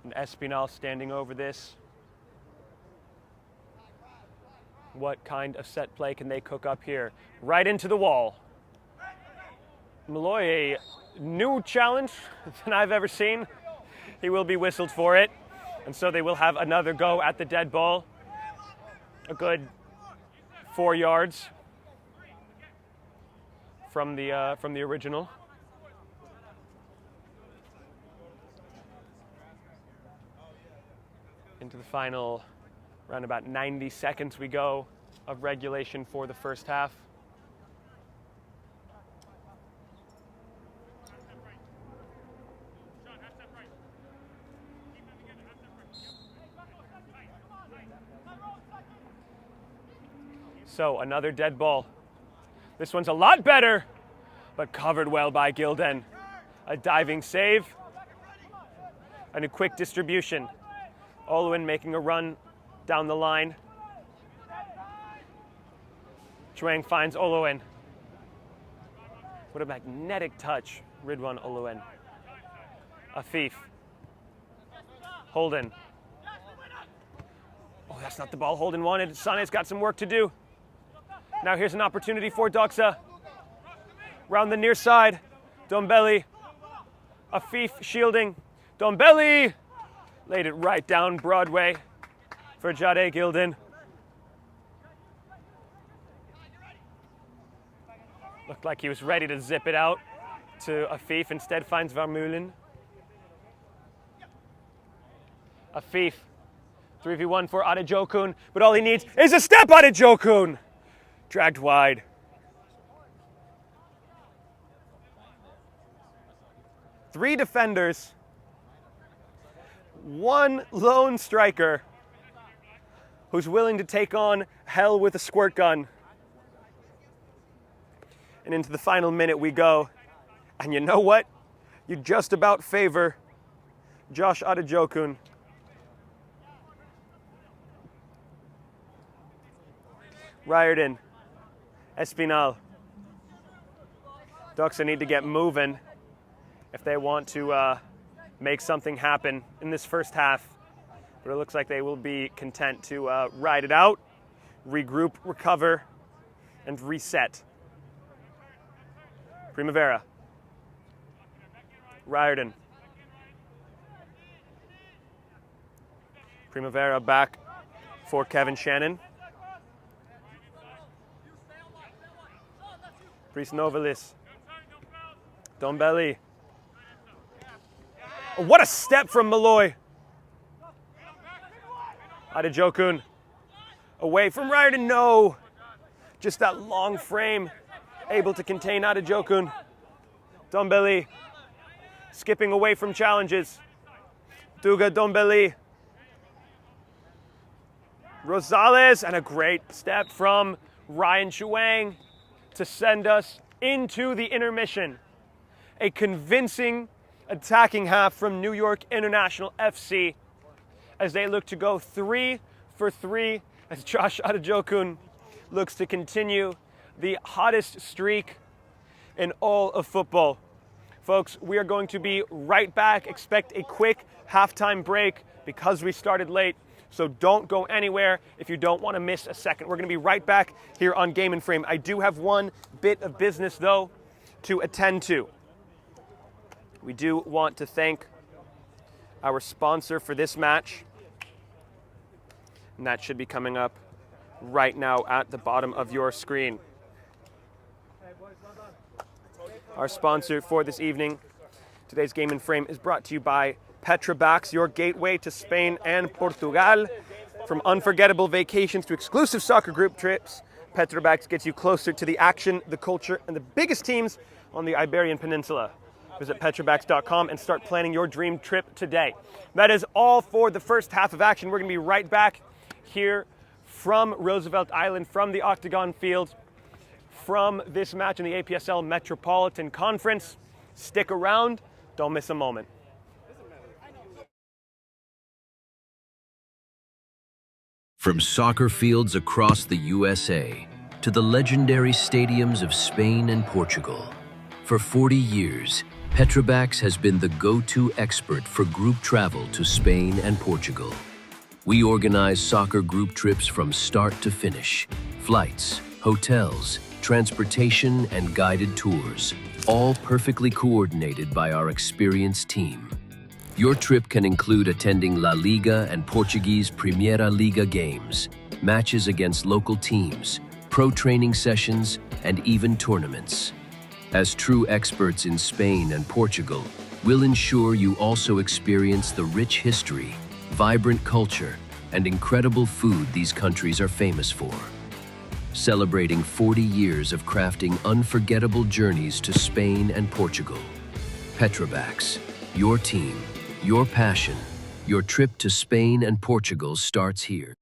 [SPEAKER 1] and Espinal standing over this. What kind of set play can they cook up here? Right into the wall. Malloy, a new challenge than I've ever seen. He will be whistled for it. And so they will have another go at the dead ball. A good 4 yards from the original. Into the final around about 90 seconds we go of regulation for the first half. So another dead ball. This one's a lot better, but covered well by Gilden. A diving save and a quick distribution. Oluwin making a run down the line. Chuang finds Oluwin. What a magnetic touch, Ridwan Oluwin. Afif. Holden. Oh, that's not the ball Holden wanted. Sane's got some work to do. Now here's an opportunity for Doxa. Round the near side. Dombelli. Afif shielding. Dombelli! Laid it right down Broadway for Jade Gilden. Looked like he was ready to zip it out to Afif. Instead finds Vermeulen. Afif. 3v1 for Adejokun. But all he needs is a step Adejokun! Dragged wide. Three defenders. One lone striker who's willing to take on hell with a squirt gun. And into the final minute we go. And you know what? You just about favor Josh Adejokun. Riordan. Espinal. Doxa need to get moving if they want to make something happen in this first half. But it looks like they will be content to ride it out, regroup, recover, and reset. Primavera. Riordan. Primavera back for Kevin Shannon. Priest Novelis. Dombelli. Oh, what a step from Malloy. Adejokun. Away from Riordan. No. Just that long frame. Able to contain Adejokun. Dombelli. Skipping away from challenges. Duga Dombelli. Rosales. And a great step from Ryan Chuang to send us into the intermission. A convincing attacking half from New York International FC as they look to go 3 for 3 as Josh Adejokun looks to continue the hottest streak in all of football. Folks, we are going to be right back. Expect a quick halftime break because we started late. So don't go anywhere if you don't want to miss a second. We're going to be right back here on Game and Frame. I do have one bit of business, though, to attend to. We do want to thank our sponsor for this match. And that should be coming up right now at the bottom of your screen. Our sponsor for this evening, today's Game and Frame, is brought to you by Petrobax, your gateway to Spain and Portugal. From unforgettable vacations to exclusive soccer group trips, Petrobax gets you closer to the action, the culture, and the biggest teams on the Iberian Peninsula. Visit petrobax.com and start planning your dream trip today. That is all for the first half of action. We're going to be right back here from Roosevelt Island, from the Octagon Field, from this match in the APSL Metropolitan Conference. Stick around, don't miss a moment.
[SPEAKER 3] From soccer fields across the USA to the legendary stadiums of Spain and Portugal, for 40 years, Petrobax has been the go-to expert for group travel to Spain and Portugal. We organize soccer group trips from start to finish, flights, hotels, transportation, and guided tours, all perfectly coordinated by our experienced team. Your trip can include attending La Liga and Portuguese Primeira Liga games, matches against local teams, pro training sessions, and even tournaments. As true experts in Spain and Portugal, we'll ensure you also experience the rich history, vibrant culture, and incredible food these countries are famous for. Celebrating 40 years of crafting unforgettable journeys to Spain and Portugal. Petrobax, your team, your passion, your trip to Spain and Portugal starts here.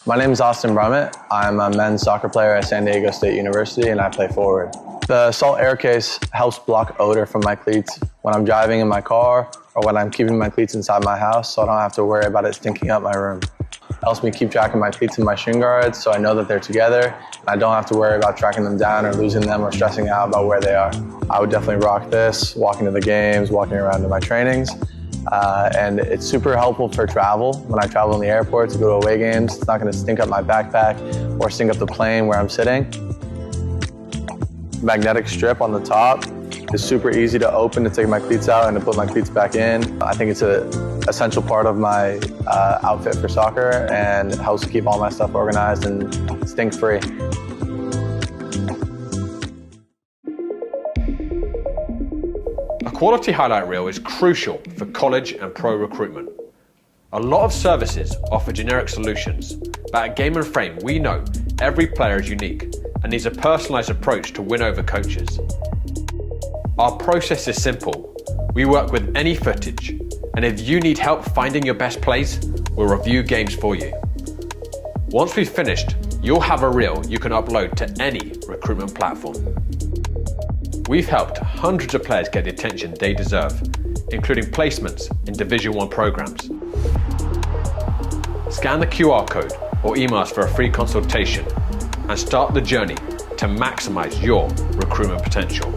[SPEAKER 4] My name is Austin Brummett. I'm a men's soccer player at San Diego State University and I play forward. The Salt Air Case helps block odor from my cleats when I'm driving in my car or when I'm keeping my cleats inside my house, so I don't have to worry about it stinking up my room. It helps me keep track of my cleats and my shin guards so I know that they're together and I don't have to worry about tracking them down or losing them or stressing out about where they are. I would definitely rock this, walking to the games, walking around to my trainings. And it's super helpful for travel. When I travel in the airport to go to away games, it's not going to stink up my backpack or stink up the plane where I'm sitting. Magnetic strip on the top is super easy to open to take my cleats out and to put my cleats back in. I think it's an essential part of my outfit for soccer and it helps keep all my stuff organized and stink-free.
[SPEAKER 5] A quality highlight reel is crucial for college and pro recruitment. A lot of services offer generic solutions, but at Game and Frame we know every player is unique and needs a personalised approach to win over coaches. Our process is simple. We work with any footage, and if you need help finding your best plays, we'll review games for you. Once we've finished, you'll have a reel you can upload to any recruitment platform. We've helped hundreds of players get the attention they deserve, including placements in Division 1 programs. Scan the QR code or email us for a free consultation and start the journey to maximize your recruitment potential.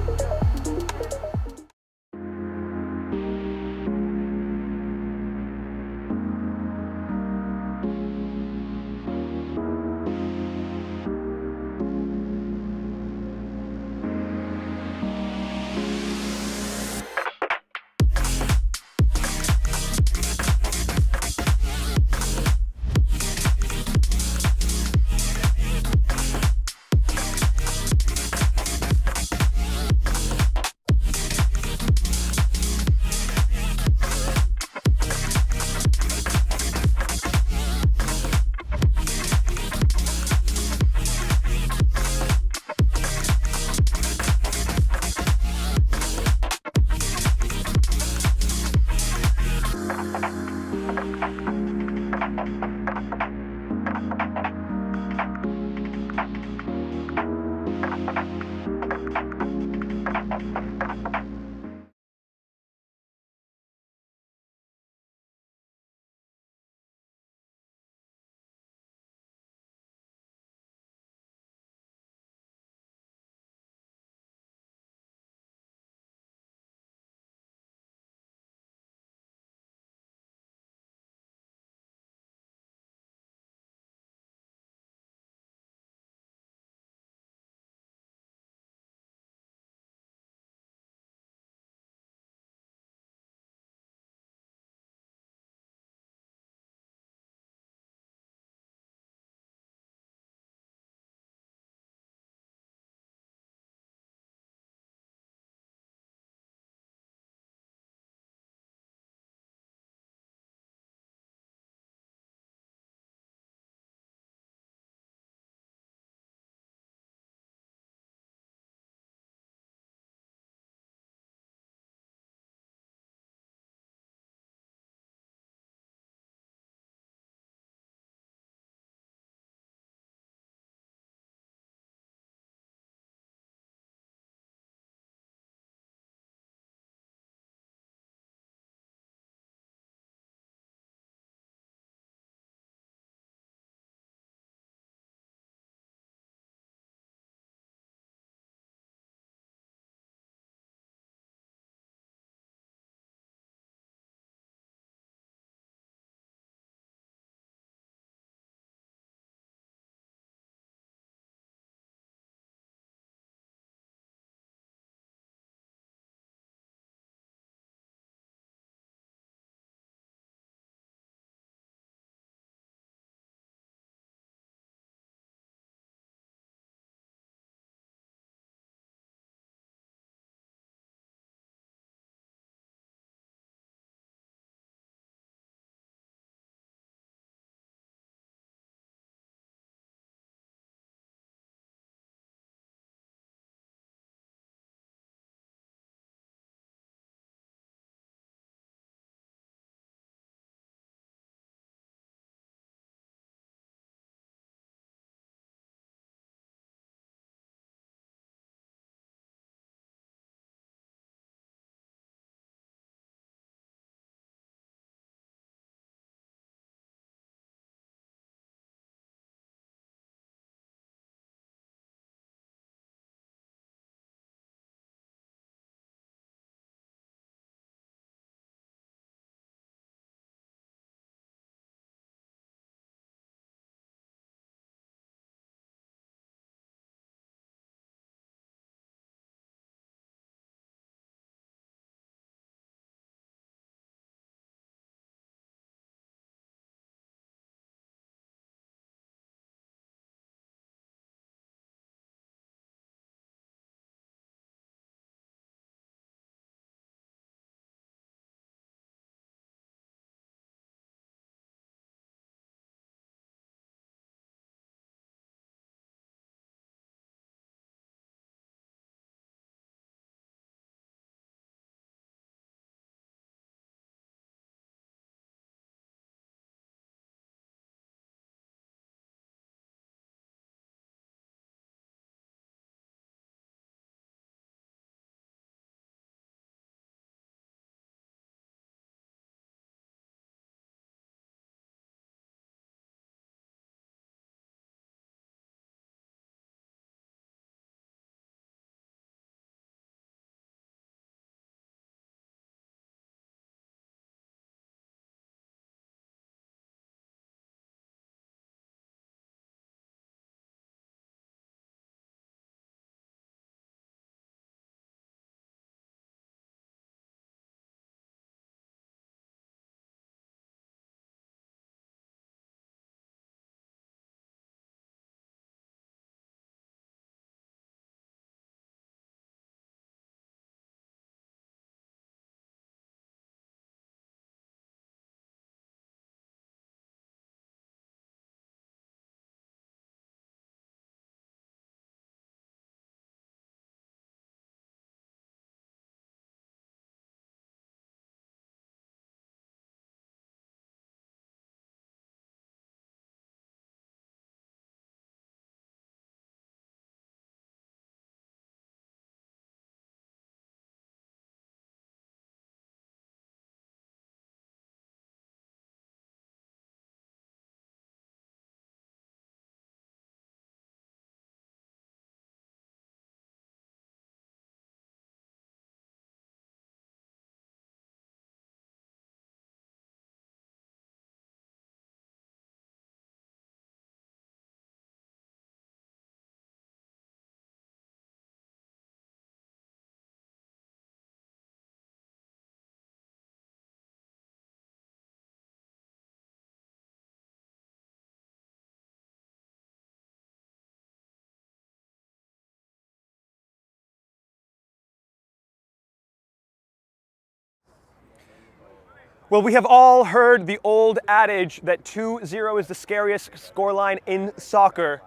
[SPEAKER 1] Well, we have all heard the old adage that 2-0 is the scariest scoreline in soccer.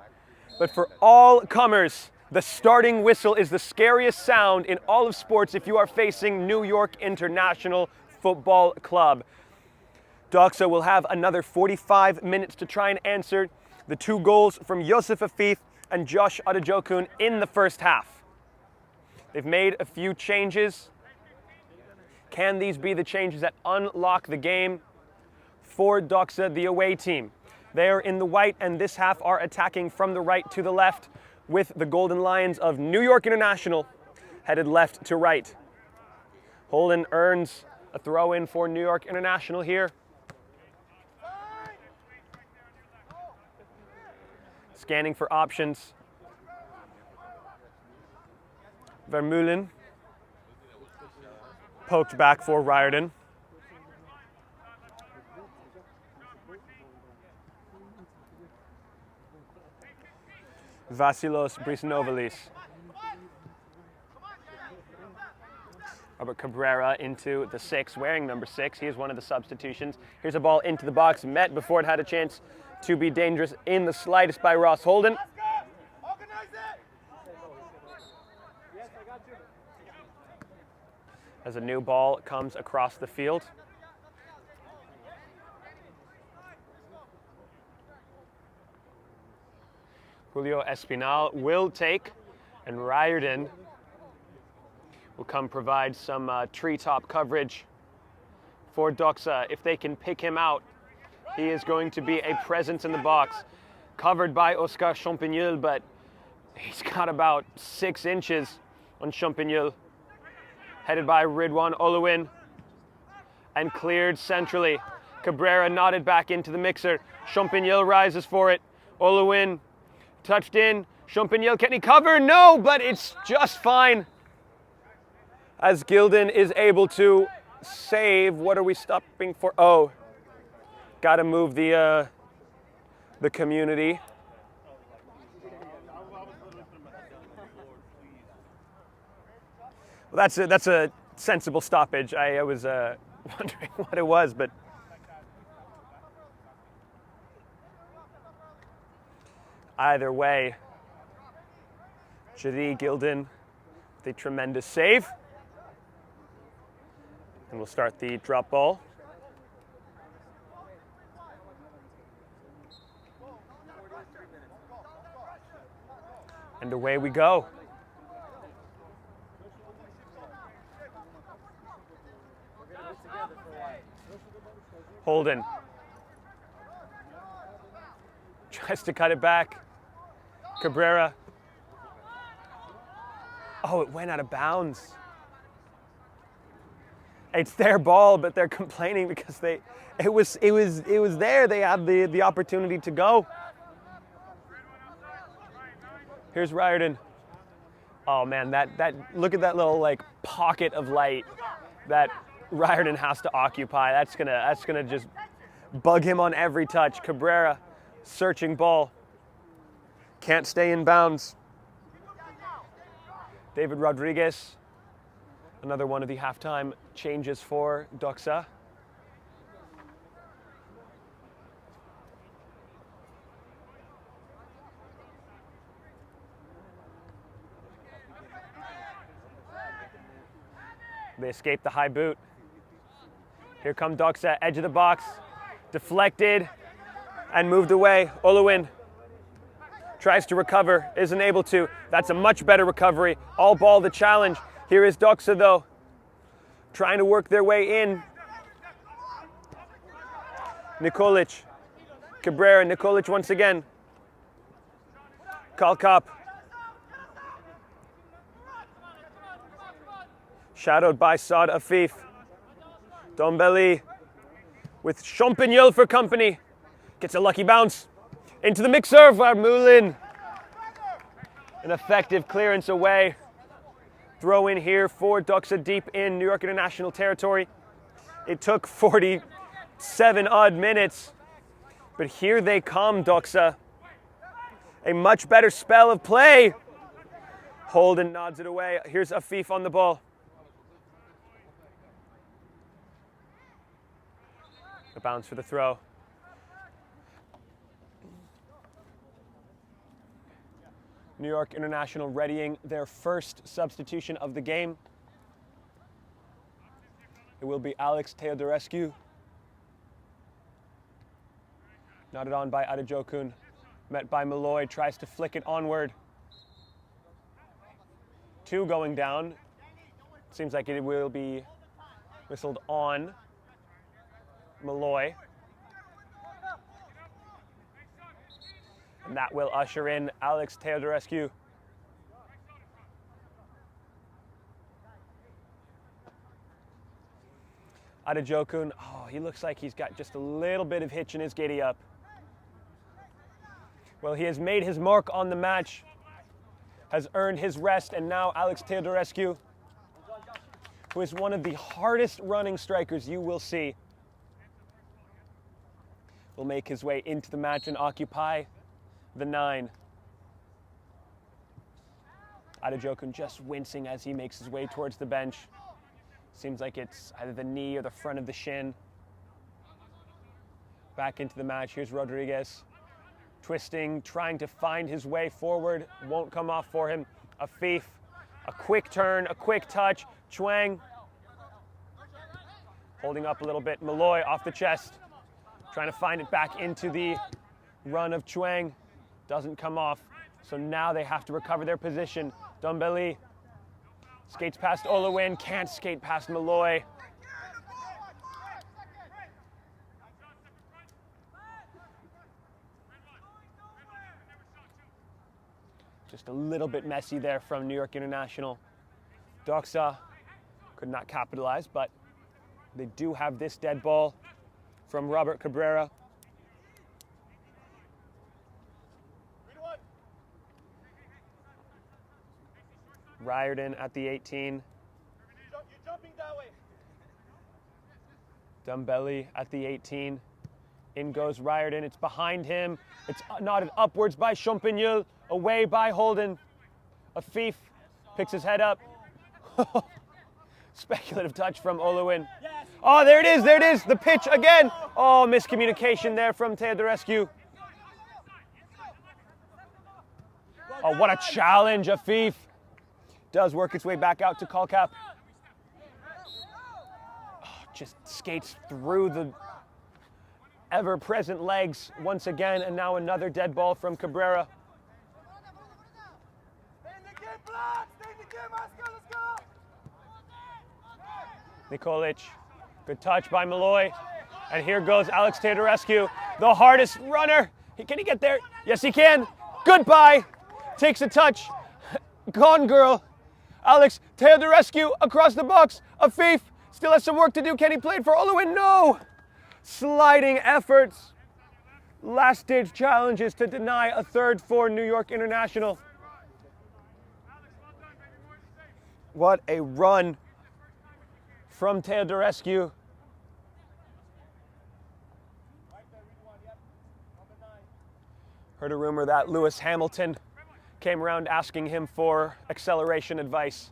[SPEAKER 1] But for all comers, the starting whistle is the scariest sound in all of sports if you are facing New York International Football Club. Doxa will have another 45 minutes to try and answer the 2 goals from Yosef Afif and Josh Adejokun in the first half. They've made a few changes. Can these be the changes that unlock the game for Doxa, the away team? They are in the white and this half are attacking from the right to the left with the Golden Lions of New York International headed left to right. Holden earns a throw in for New York International here. Scanning for options. Vermeulen poked back for Riordan. Vasilos Brisnovelis. Robert Cabrera into the 6, wearing number 6. He is one of the substitutions. Here's a ball into the box, met before it had a chance to be dangerous in the slightest by Ross Holden. As a new ball comes across the field. Julio Espinal will take, and Riordan will come provide some treetop coverage for Doxa. If they can pick him out, he is going to be a presence in the box. Covered by Oscar Champignol, but he's got about 6 inches on Champignol. Headed by Ridwan Oluwin and cleared centrally. Cabrera nodded back into the mixer. Champignol rises for it. Oluwin touched in. Champignol, can he cover? No, but it's just fine. As Gilden is able to save. What are we stopping for? Oh, got to move the community. Well, that's a sensible stoppage. I was wondering what it was, but either way, Jadi Gilden with a tremendous save. And we'll start the drop ball. And away we go. Holden tries to cut it back. Cabrera. Oh, it went out of bounds. It's their ball, but they're complaining because it was there. They had the opportunity to go. Here's Riordan. Oh man, that look at that little like pocket of light that Riordan has to occupy. That's gonna just bug him on every touch. Cabrera, searching ball. Can't stay in bounds. David Rodriguez, another one of the halftime changes for Doxa. They escape the high boot. Here come Doxa, edge of the box, deflected and moved away. Oluwin tries to recover, isn't able to. That's a much better recovery. All ball the challenge. Here is Doxa though, trying to work their way in. Nikolic, Cabrera, Nikolic once again. Kalkop. Shadowed by Saad Afif. Dombeli with Champignol for company. Gets a lucky bounce. Into the mixer, Vermeulen. An effective clearance away. Throw in here for Doxa deep in New York International territory. It took 47 odd minutes, but here they come, Doxa. A much better spell of play. Holden nods it away. Here's Afif on the ball. The bounce for the throw. New York International readying their first substitution of the game. It will be Alex Teodorescu. Nodded on by Adejokun. Met by Malloy, tries to flick it onward. 2 going down. Seems like it will be whistled on Malloy. And that will usher in Alex Teodorescu. Adejokun, he looks like he's got just a little bit of hitch in his giddy up. Well, he has made his mark on the match, has earned his rest, and now Alex Teodorescu, who is one of the hardest running strikers you will see, will make his way into the match and occupy the 9. Adejokun just wincing as he makes his way towards the bench. Seems like it's either the knee or the front of the shin. Back into the match. Here's Rodriguez. Twisting, trying to find his way forward. Won't come off for him. Afif. A quick turn, a quick touch. Chuang. Holding up a little bit. Malloy off the chest. Trying to find it back into the run of Chuang. Doesn't come off. So now they have to recover their position. Dombeli skates past Olawin, can't skate past Malloy. Just a little bit messy there from New York International. Doxa could not capitalize, but they do have this dead ball from Robert Cabrera. Riordan at the 18.
[SPEAKER 2] You're jumping that way.
[SPEAKER 1] Dombeli at the 18. In goes Riordan. It's behind him. It's nodded upwards by Champagnol. Away by Holden. Afif picks his head up. Speculative touch from Olawin. Oh, there it is. There it is. The pitch again. Oh, miscommunication there from Teodorescu. Oh, what a challenge, Afif. Does work its way back out to Kalkap. Oh, just skates through the ever-present legs once again, and now another dead ball from Cabrera. Nikolic, good touch by Malloy. And here goes Alex Teodorescu, the hardest runner. Can he get there? Yes, he can. Goodbye. Takes a touch. Gone girl. Alex Teodorescu across the box. Afif still has some work to do. Can he play it for Olawin? No. Sliding efforts. Last-stage challenges to deny a third for New York International. What a run from Teodorescu. Heard a rumor that Lewis Hamilton came around asking him for acceleration advice.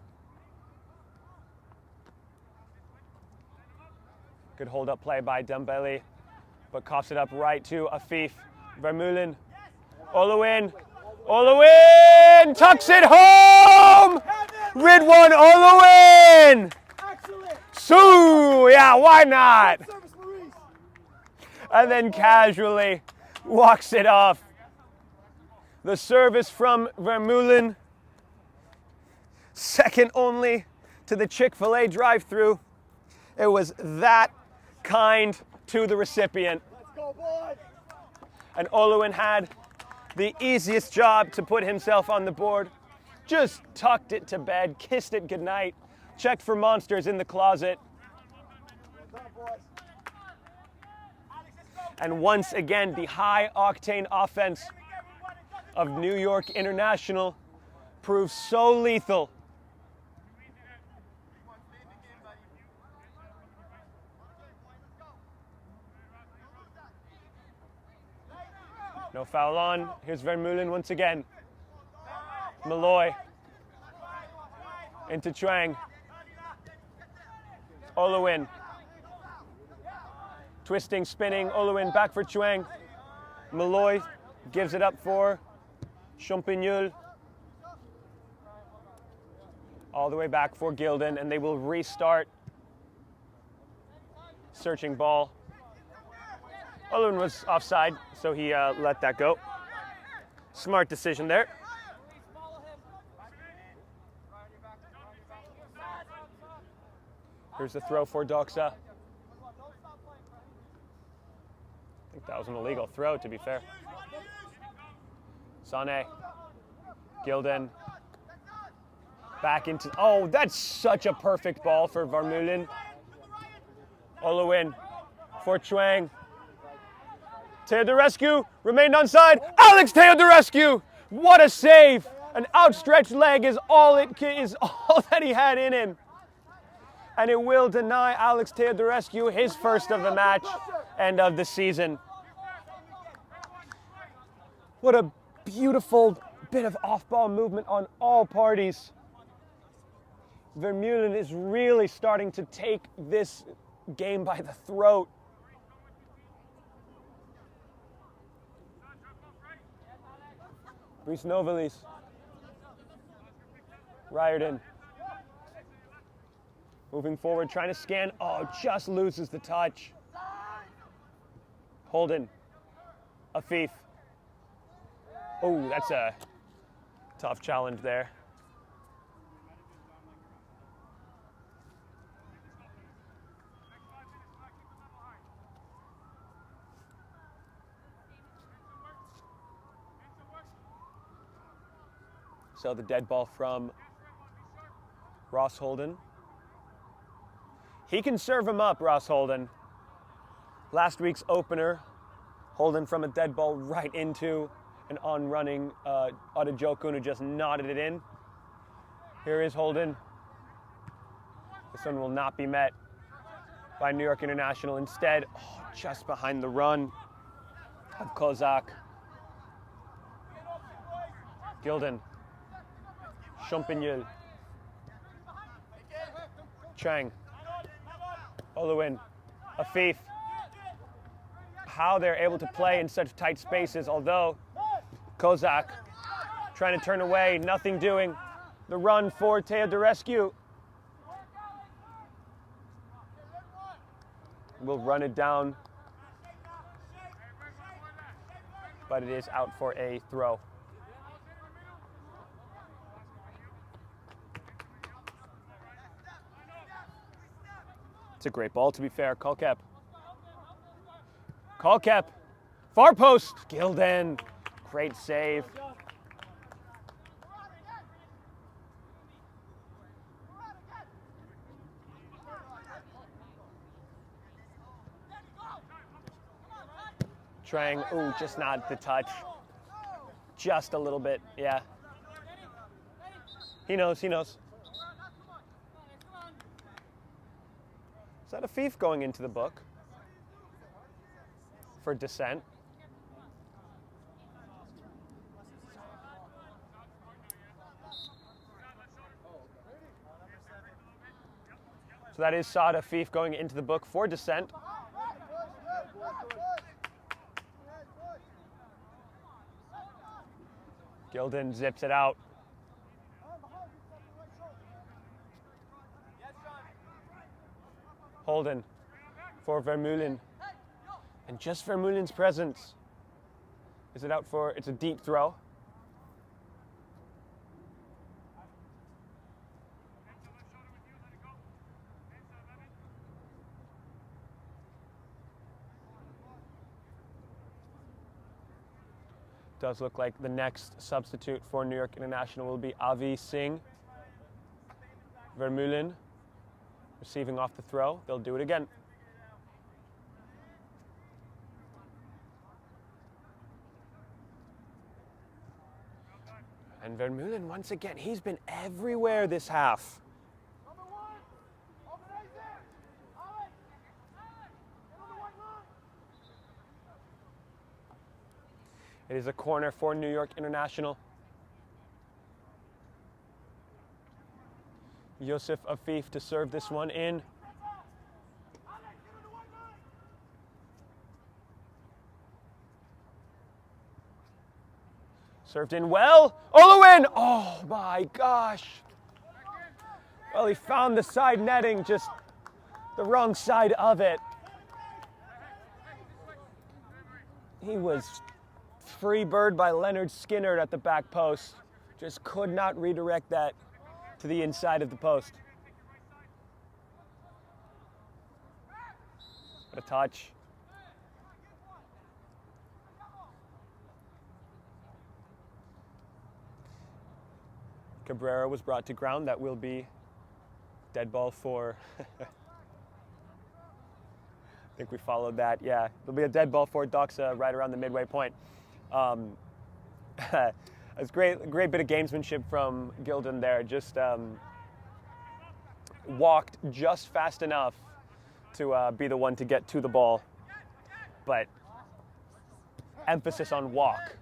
[SPEAKER 1] Good hold-up play by Dombeli, but coughs it up right to Afif. Vermeulen. Olawin. Olawin tucks it home! Ridwan Olawin! So, yeah, why not? And then casually walks it off. The service from Vermeulen, second only to the Chick-fil-A drive-thru. It was that kind to the recipient.
[SPEAKER 2] Let's go, boys.
[SPEAKER 1] And Olawin had the easiest job to put himself on the board. Just tucked it to bed, kissed it goodnight, checked for monsters in the closet. And once again, the high-octane offense of New York International proves so lethal. No foul on. Here's Vermeulen once again. Malloy. Into Chuang. Olawin. Twisting, spinning, Oluwin back for Chuang. Malloy gives it up for Champagnol. All the way back for Gilden, and they will restart. Searching ball. Oluwin was offside, so he let that go. Smart decision there. Here's the throw for Doxa. I think that was an illegal throw, to be fair. Sane. Gilden. Back into... Oh, that's such a perfect ball for Vermeulen. Oluwin for Chuang. Teodorescu remained onside. Alex Teodorescu! What a save! An outstretched leg is all that he had in him. And it will deny Alex Teodorescu his first of the match and of the season. What a beautiful bit of off-ball movement on all parties. Vermeulen is really starting to take this game by the throat. Reese Novalis. Riordan. Moving forward, trying to scan. Oh, just loses the touch. Holden. Afif. Oh, that's a tough challenge there. So the dead ball from Ross Holden. He can serve him up, Ross Holden. Last week's opener, Holden from a dead ball right into an on-running Adejokun who just nodded it in. Here is Holden. This one will not be met by New York International. Instead, just behind the run of Kozak. Gilden. Champagnol. Chang. Oluwin. Afif. How they're able to play in such tight spaces, although Kozak trying to turn away, nothing doing. The run for Teodorescu. Will run it down, but it is out for a throw. It's a great ball, to be fair. Kolkep. Kolkep. Far post. Gilden. Great save. Trang. Ooh, just not the touch. Just a little bit, yeah. He knows, he knows. Is that a Afif going into the book for descent? So that is Saad Afif going into the book for descent. Gilden zips it out. Holden for Vermeulen. And just Vermeulen's presence. Is it out for, it's a deep throw. Does look like the next substitute for New York International will be Avi Singh. Vermeulen receiving off the throw. They'll do it again. And Vermeulen, once again, he's been everywhere this half. It is a corner for New York International. Yosef Afif to serve this one in. Served in well. Oluwin! Oh my gosh. Well, he found the side netting, just the wrong side of it. He was free bird by Leonard Skinner at the back post. Just could not redirect that to the inside of the post. What a touch. Cabrera was brought to ground. That will be dead ball for... I think we followed that, yeah. There'll be a dead ball for Doxa right around the midway point. It's great bit of gamesmanship from Gilden there. Just walked just fast enough to be the one to get to the ball. But emphasis on walk.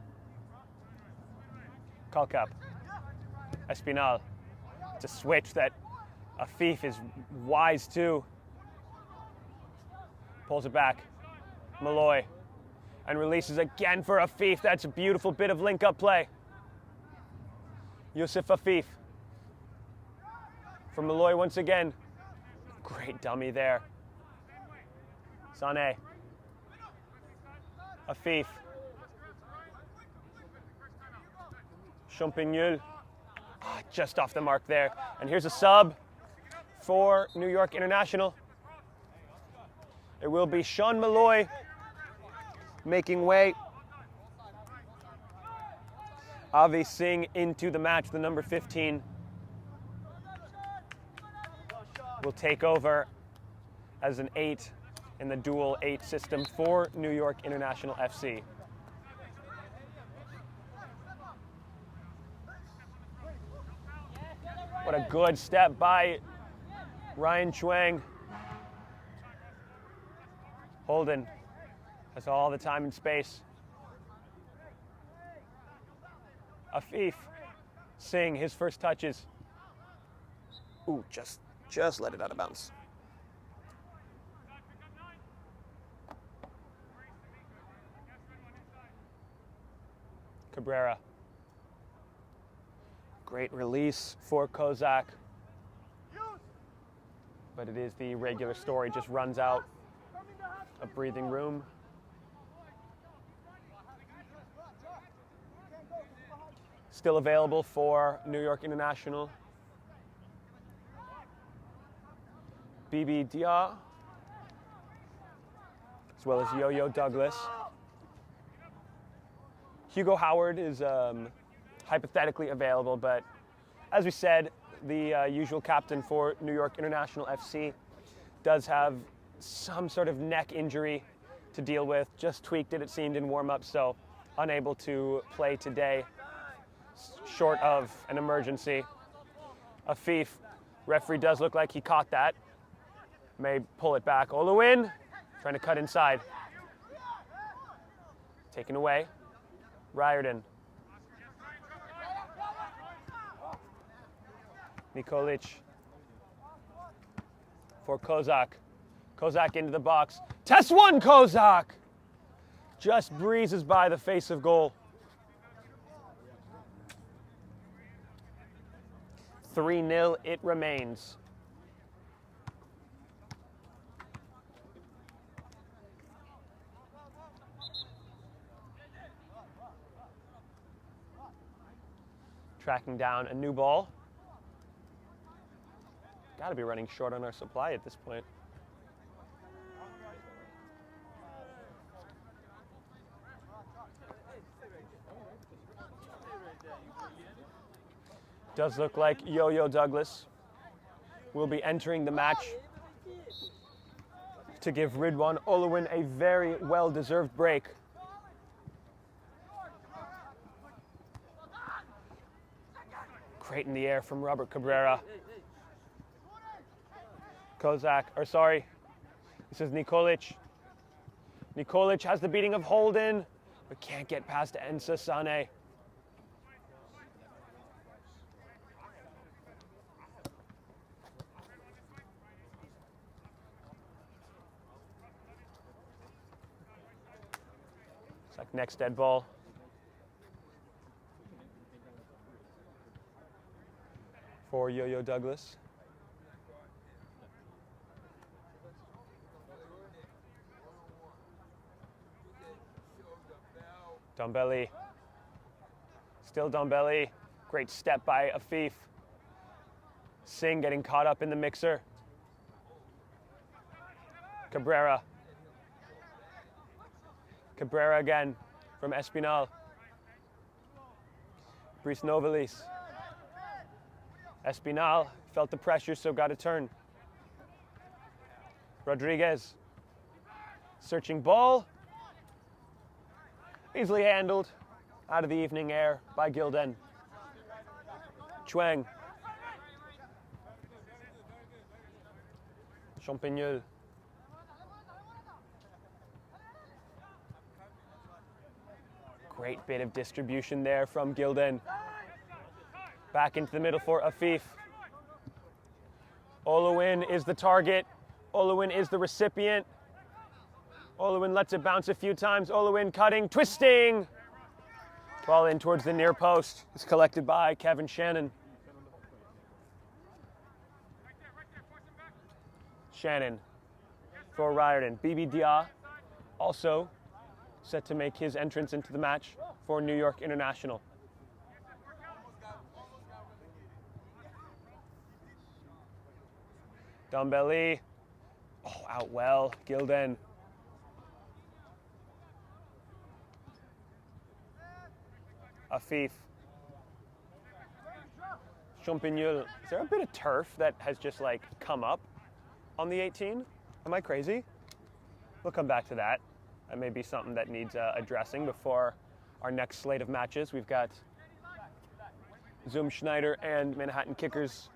[SPEAKER 1] Kalkap. Espinal. It's a switch that Afif is wise to. Pulls it back. Malloy. And releases again for Afif. That's a beautiful bit of link-up play. Yusuf Afif. From Malloy once again. Great dummy there. Sané. Afif. Champagnol. Just off the mark there. And here's a sub for New York International. It will be Sean Malloy making way. Avi Singh into the match, the number 15. Will take over as an 8 in the dual 8 system for New York International FC. What a good step by Ryan Chuang. Holden has all the time and space. Afif Singh, his first touches. Ooh, just let it out of bounds. Cabrera. Great release for Kozak. But it is the regular story, just runs out of breathing room. Still available for New York International. Bibi Dia, as well as Yo-Yo Douglas. Hugo Howard is hypothetically available, but as we said, the usual captain for New York International FC does have some sort of neck injury to deal with. Just tweaked it seemed, in warm-up, so unable to play today, short of an emergency. Afif, referee does look like he caught that. May pull it back. Oluwin, trying to cut inside. Taken away. Riordan. Nikolic for Kozak. Kozak into the box. Test one, Kozak! Just breezes by the face of goal. 3-0 it remains. Tracking down a new ball. Got to be running short on our supply at this point. Does look like Yo-Yo Douglas will be entering the match to give Ridwan Oluwin a very well-deserved break. Great in the air from Robert Cabrera. Kozak, or sorry, this is Nikolic. Nikolic has the beating of Holden, but can't get past Ensa Sané. It's like next dead ball. for Yo-Yo Douglas. Dombelli. Still Dombelli. Great step by Afif. Singh getting caught up in the mixer. Cabrera. Cabrera again from Espinal. Brice Novalis. Espinal felt the pressure, so got a turn. Rodriguez. Searching ball. Easily handled out of the evening air by Gilden. Chuang. Champagnol. Great bit of distribution there from Gilden. Back into the middle for Afif. Olowin is the target. Olowin is the recipient. Olowin lets it bounce a few times. Olowin cutting, twisting. Ball in towards the near post. It's collected by Kevin Shannon. Shannon for Riordan. Bibi Dia also set to make his entrance into the match for New York International. Dombelli. Oh, out well. Gilden. Afif. Champagnol. Is there a bit of turf that has just like come up on the 18? Am I crazy? We'll come back to that. That may be something that needs addressing before our next slate of matches. We've got Zoom Schneider and Manhattan Kickers,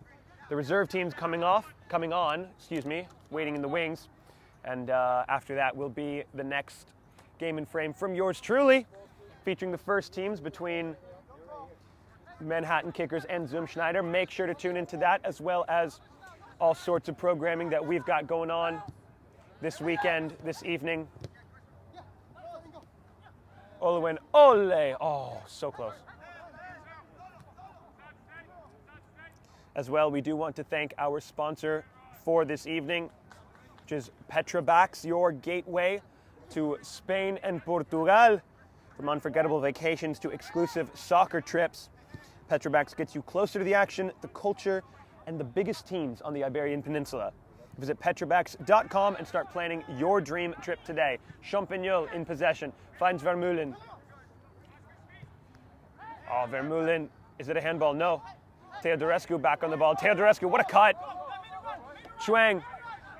[SPEAKER 1] the reserve teams coming on, waiting in the wings. And after that will be the next Game and Frame from yours truly, featuring the first teams between Manhattan Kickers and Zoom Schneider. Make sure to tune into that, as well as all sorts of programming that we've got going on this weekend, this evening. Olowin, ole! Oh, so close. As well, we do want to thank our sponsor for this evening, which is Petrobax, your gateway to Spain and Portugal. From unforgettable vacations to exclusive soccer trips, Petrobax gets you closer to the action, the culture, and the biggest teams on the Iberian Peninsula. Visit petrobax.com and start planning your dream trip today. Champagnol in possession, finds Vermeulen. Oh, Vermeulen, is it a handball? No. Teodorescu back on the ball. Teodorescu, what a cut. Chuang,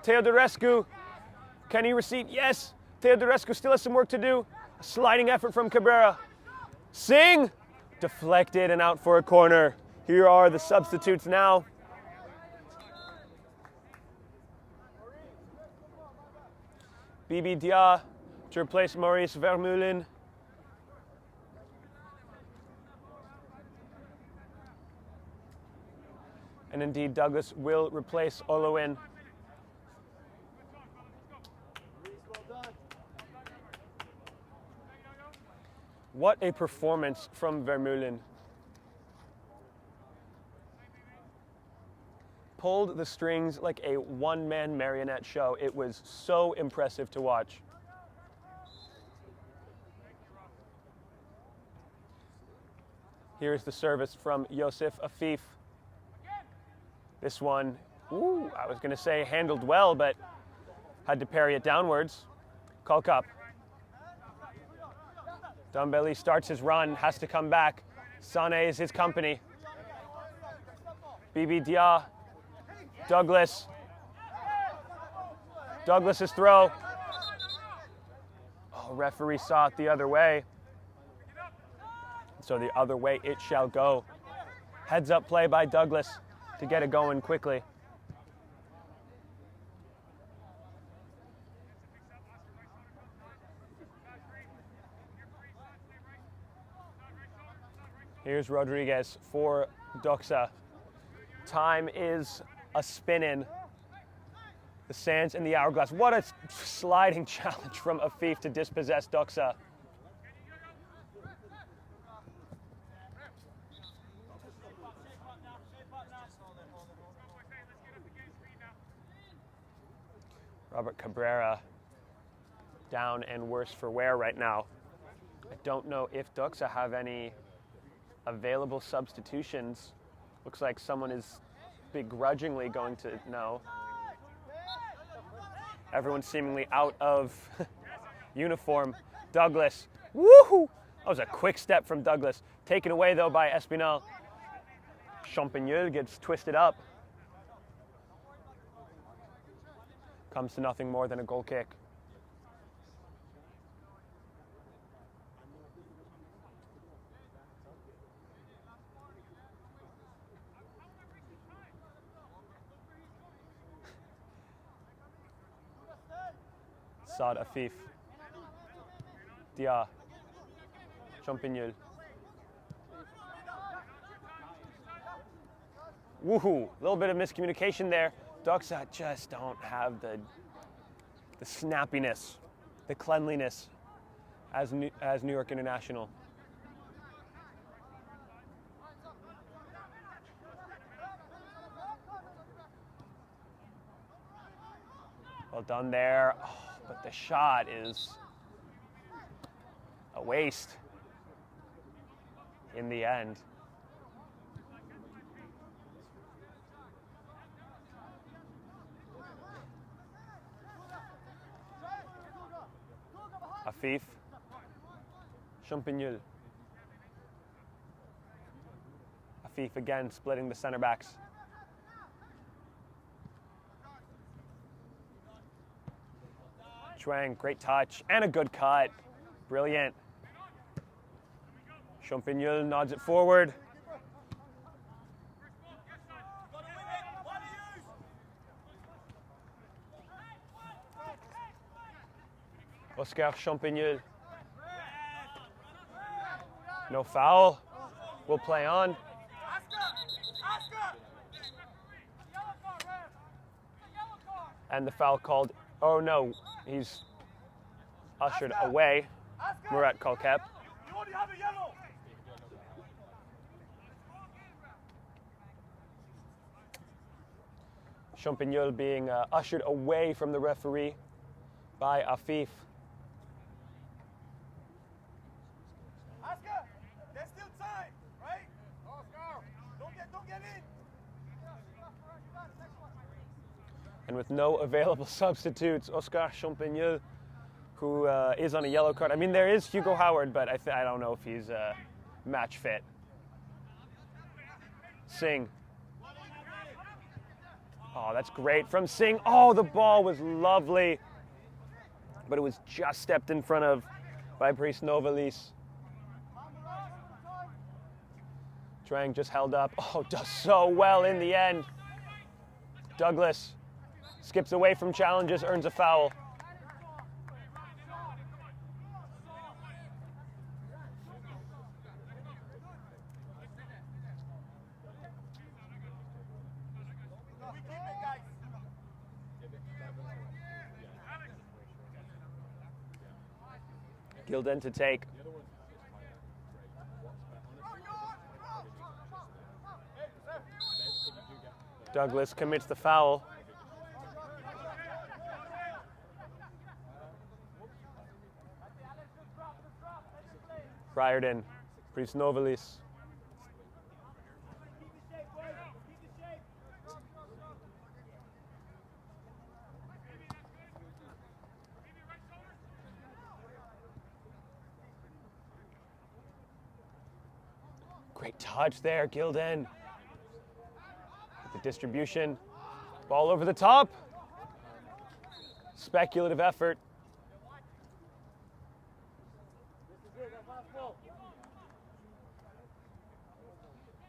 [SPEAKER 1] Teodorescu, can he receive? Yes. Teodorescu still has some work to do. A sliding effort from Cabrera. Singh, deflected and out for a corner. Here are the substitutes now. Bibi Dia to replace Maurice Vermeulen. And indeed, Douglas will replace Olowin. What a performance from Vermeulen. Pulled the strings like a one-man marionette show. It was so impressive to watch. Here's the service from Yosef Afif. This one, ooh, I was going to say handled well, but had to parry it downwards. Call up. Dombelli starts his run, has to come back. Sane is his company. Bibi Dia. Douglas. Douglas's throw. Oh, referee saw it the other way. So the other way it shall go. Heads up play by Douglas to get it going quickly. Here's Rodriguez for Doxa. Time is a spin-in. The sands in the hourglass. What a sliding challenge from Afif to dispossess Doxa. Robert Cabrera down and worse for wear right now. I don't know if Doxa have any available substitutions. Looks like someone is begrudgingly going to know. Everyone's seemingly out of uniform. Douglas, woohoo! That was a quick step from Douglas. Taken away though by Espinal. Champagnol gets twisted up. Comes to nothing more than a goal kick. Saad Afif. Dia. Champagnol. Woohoo! A little bit of miscommunication there. Doxa just don't have the snappiness, the cleanliness as New York International. Well done there. Oh, but the shot is a waste in the end. Afif. Champagnol. Afif again splitting the center backs. Chuang, great touch and a good cut. Brilliant. Champagnol nods it forward. Oscar Champagnol. No foul. We'll play on. And the foul called. Oh no, he's ushered away. Murat Kolkep. Champagnol being ushered away from the referee by Afif.
[SPEAKER 2] There's still time, right? Don't get in.
[SPEAKER 1] And with no available substitutes, Oscar Champagnol, who is on a yellow card. I mean, there is Hugo Howard, but I don't know if he's match fit. Singh. Oh, that's great from Singh. Oh, the ball was lovely, but it was just stepped in front of by Brice Novalis. Trang just held up. Oh, does so well in the end. Douglas skips away from challenges, earns a foul. Gilden to take. Douglas commits the foul. Briarden, Brice Novalis. Great touch there, Gilden. The distribution, ball over the top. Speculative effort.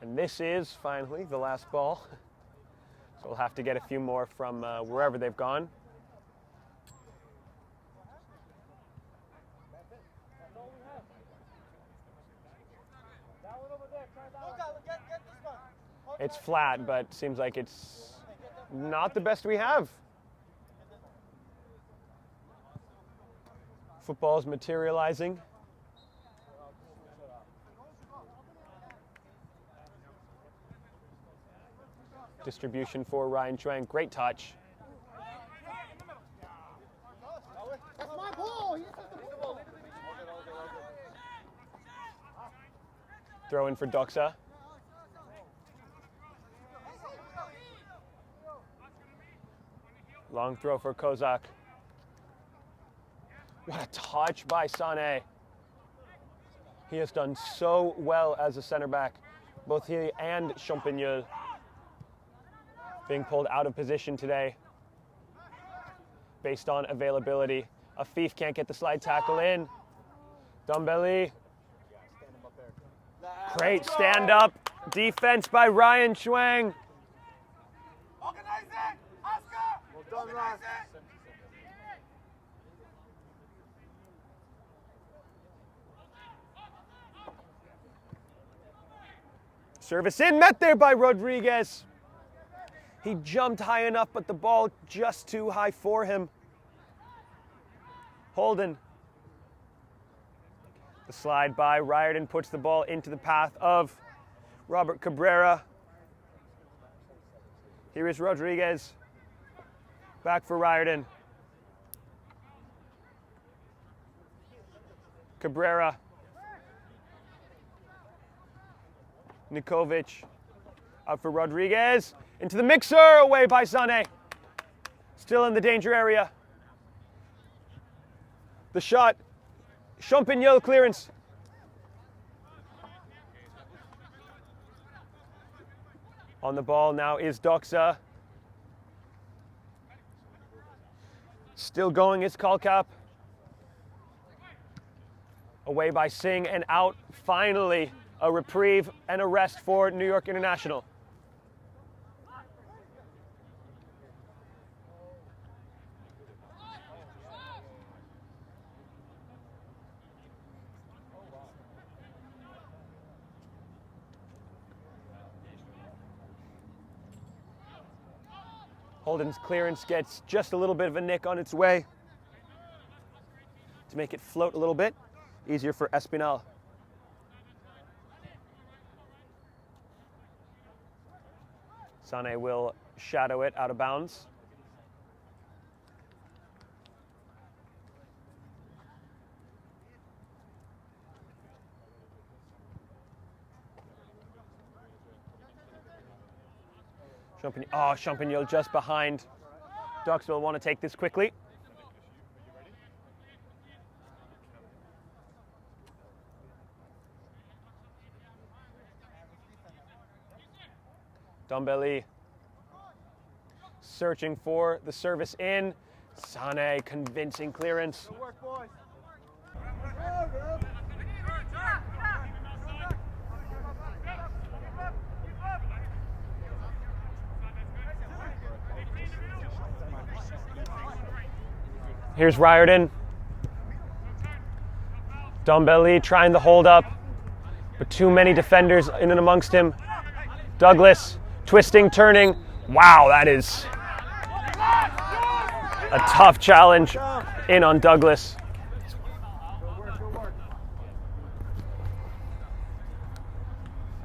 [SPEAKER 1] And this is finally the last ball. So we'll have to get a few more from wherever they've gone. It's flat, but seems like it's not the best we have. Football's materializing. Distribution for Ryan Chuang. Great touch. Throw in for Doxa. Long throw for Kozak. What a touch by Sané. He has done so well as a center back. Both he and Champagnol being pulled out of position today based on availability. Afif can't get the slide tackle in. Dombeli. Great stand-up defense by Ryan Chuang.
[SPEAKER 2] Organize it! Oscar!
[SPEAKER 6] Well done,
[SPEAKER 2] Organize
[SPEAKER 6] Ross.
[SPEAKER 2] it!
[SPEAKER 1] Service in, met there by Rodriguez. He jumped high enough, but the ball just too high for him. Holden. The slide by Riordan puts the ball into the path of Robert Cabrera. Here is Rodriguez. Back for Riordan. Cabrera. Nikovic. Out for Rodriguez. Into the mixer. Away by Sané. Still in the danger area. The shot. Champagnol clearance. On the ball now is Doxa. Still going is Kalkap. Away by Singh and out. Finally, a reprieve and a rest for New York International. Holden's clearance gets just a little bit of a nick on its way to make it float a little bit. Easier for Espinal. Sané will shadow it out of bounds. Champagnol just behind. Doxa will want to take this quickly. Dombeli searching for the service in. Sané convincing clearance.
[SPEAKER 6] Good work, boys.
[SPEAKER 1] Here's Riordan. Dombeli trying to hold up, but too many defenders in and amongst him. Douglas twisting, turning. Wow, that is a tough challenge in on Douglas.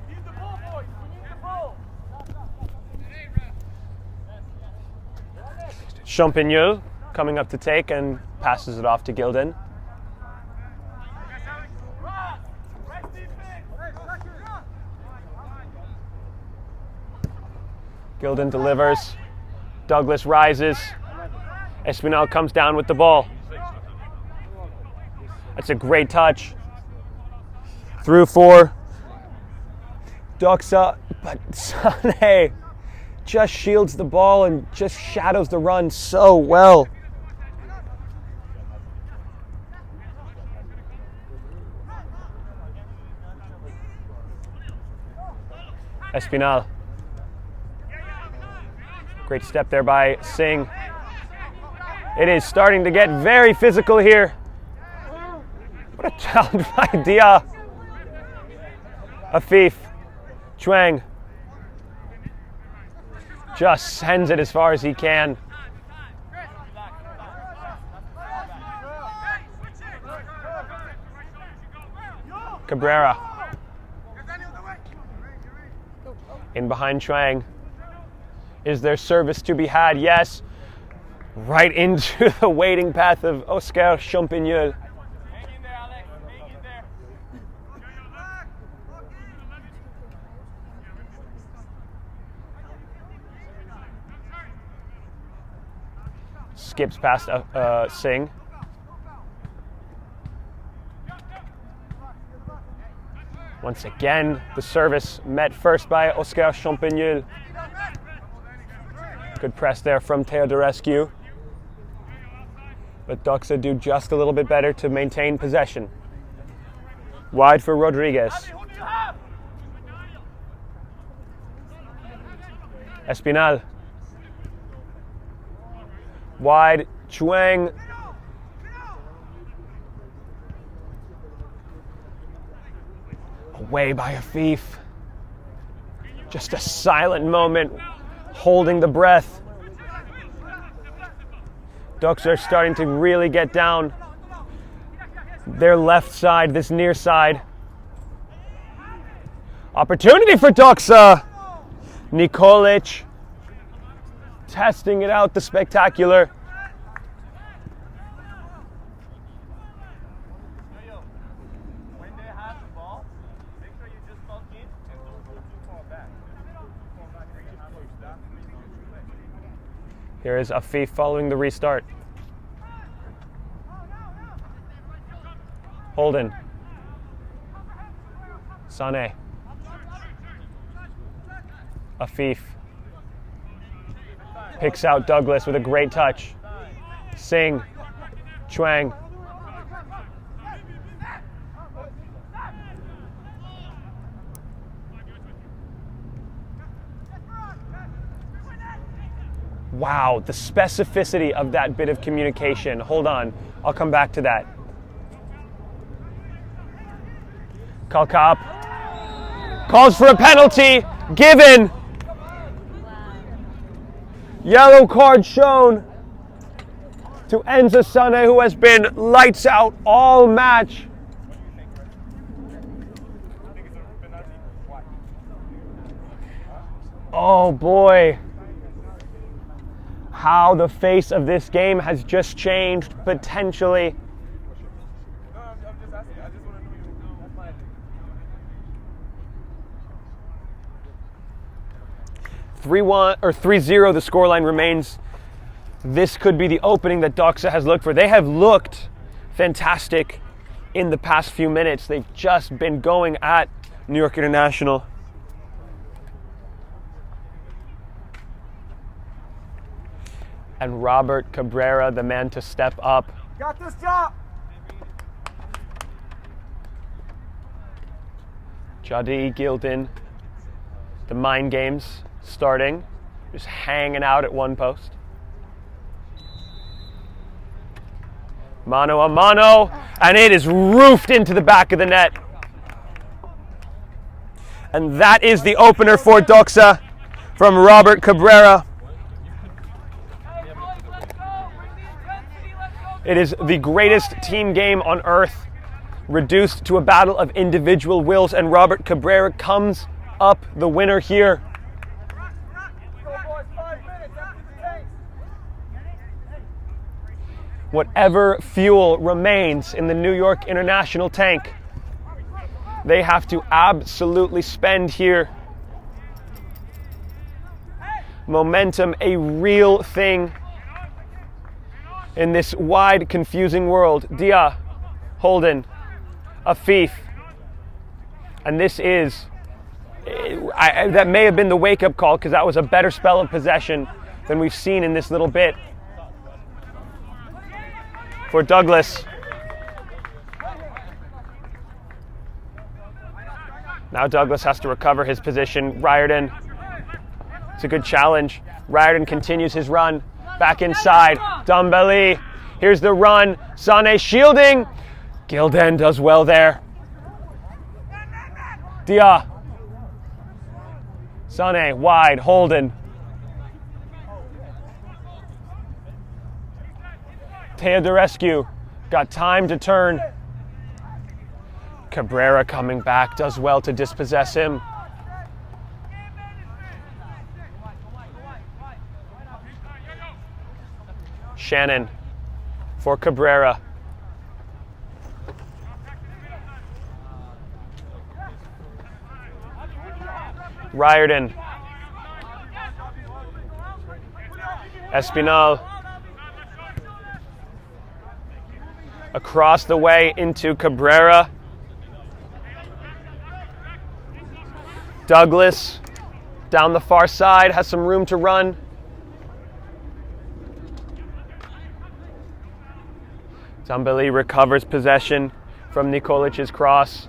[SPEAKER 2] We need the ball, boys. We need the ball.
[SPEAKER 1] Champagnol coming up to take and passes it off to Gilden. Gilden delivers. Douglas rises. Espinal comes down with the ball. That's a great touch. Through for Doxa, but Sané just shields the ball and just shadows the run so well. Espinal. Great step there by Singh. It is starting to get very physical here. What a challenge by Dia. Afif. Chuang. Just sends it as far as he can. Cabrera. In behind Chuang. Is there service to be had? Yes. Right into the waiting path of Oscar Champagnol. skips past Singh. Once again, the service met first by Oscar Champagnol. Good press there from Teodorescu. But Doxa do just a little bit better to maintain possession. Wide for Rodriguez. Espinal. Wide, Chuang. Away by Afif. Just a silent moment, holding the breath. Doxa are starting to really get down their left side, this near side. Opportunity for Doxa. Nikolic testing it out, the spectacular.
[SPEAKER 2] When they have the ball, make sure you just funk in and don't go too far back.
[SPEAKER 1] Here is Afif following the restart. Holden. Sané. Afif. Picks out Douglas with a great touch. Singh. Chuang. Wow, the specificity of that bit of communication. Hold on, I'll come back to that. Kalkap calls for a penalty, given. Yellow card shown to Enza Sané, who has been lights out all match. Oh boy. How the face of this game has just changed, potentially.
[SPEAKER 2] No, I'm just asking. I just want to know you.
[SPEAKER 1] 3-1 or 3-0 the scoreline remains. This could be the opening that Doxa has looked for. They have looked fantastic in the past few minutes. They've just been going at New York International. And Robert Cabrera, the man to step up.
[SPEAKER 2] Got this job.
[SPEAKER 1] Jadi Gilden, the mind games starting, just hanging out at one post. Mano a mano, and it is roofed into the back of the net. And that is the opener for Doxa from Robert Cabrera. It is the greatest team game on earth, reduced to a battle of individual wills, and Robert Cabrera comes up the winner here.
[SPEAKER 2] Go, boys. 5 minutes after the tank.
[SPEAKER 1] Whatever fuel remains in the New York International tank, they have to absolutely spend here. Momentum, a real thing in this wide, confusing world. Dia, Holden, Afif. And this is, that may have been the wake-up call, because that was a better spell of possession than we've seen in this little bit. For Douglas. Now Douglas has to recover his position. Riordan. It's a good challenge. Riordan continues his run. Back inside. Dembele. Here's the run. Sané shielding. Gilden does well there. Dia. Sané wide. Holden. Teodorescu got time to turn. Cabrera coming back, does well to dispossess him. Shannon for Cabrera. Riordan. Espinal. Across the way into Cabrera. Douglas down the far side, has some room to run. Zambelli recovers possession from Nikolic's cross.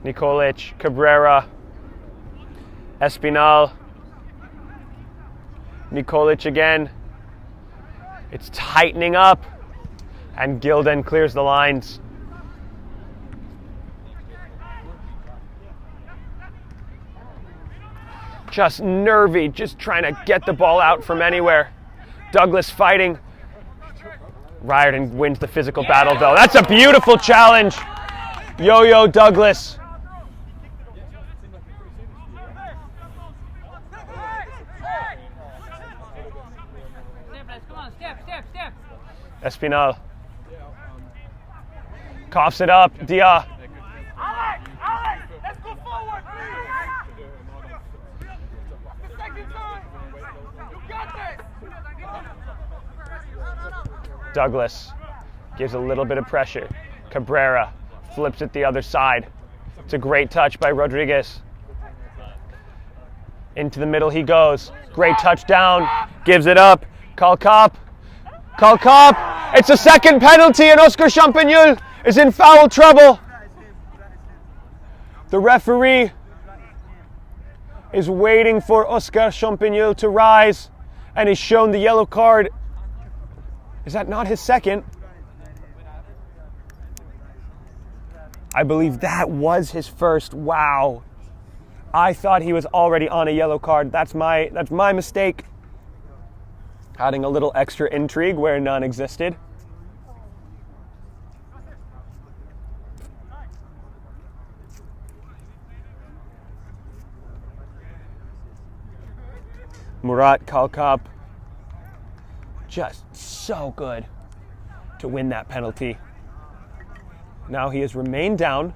[SPEAKER 1] Nikolic, Cabrera, Espinal. Nikolic again. It's tightening up, and Gilden clears the lines. Just nervy, just trying to get the ball out from anywhere. Douglas fighting. Riordan wins the physical battle though. That's a beautiful challenge. Yo-Yo Douglas. Espinal. Coughs it up. Dia.
[SPEAKER 2] Let's go forward, the second time. You got this.
[SPEAKER 1] Douglas gives a little bit of pressure. Cabrera flips it the other side. It's a great touch by Rodriguez. Into the middle he goes. Great touchdown. Gives it up. Call cop. Call cop. It's a second penalty and Oscar Champagnol is in foul trouble. The referee is waiting for Oscar Champagnol to rise and he's shown the yellow card. Is that not his second? I believe that was his first. Wow. I thought he was already on a yellow card. That's my mistake. Adding a little extra intrigue where none existed. Murat Kalkap, just so good to win that penalty. Now he has remained down.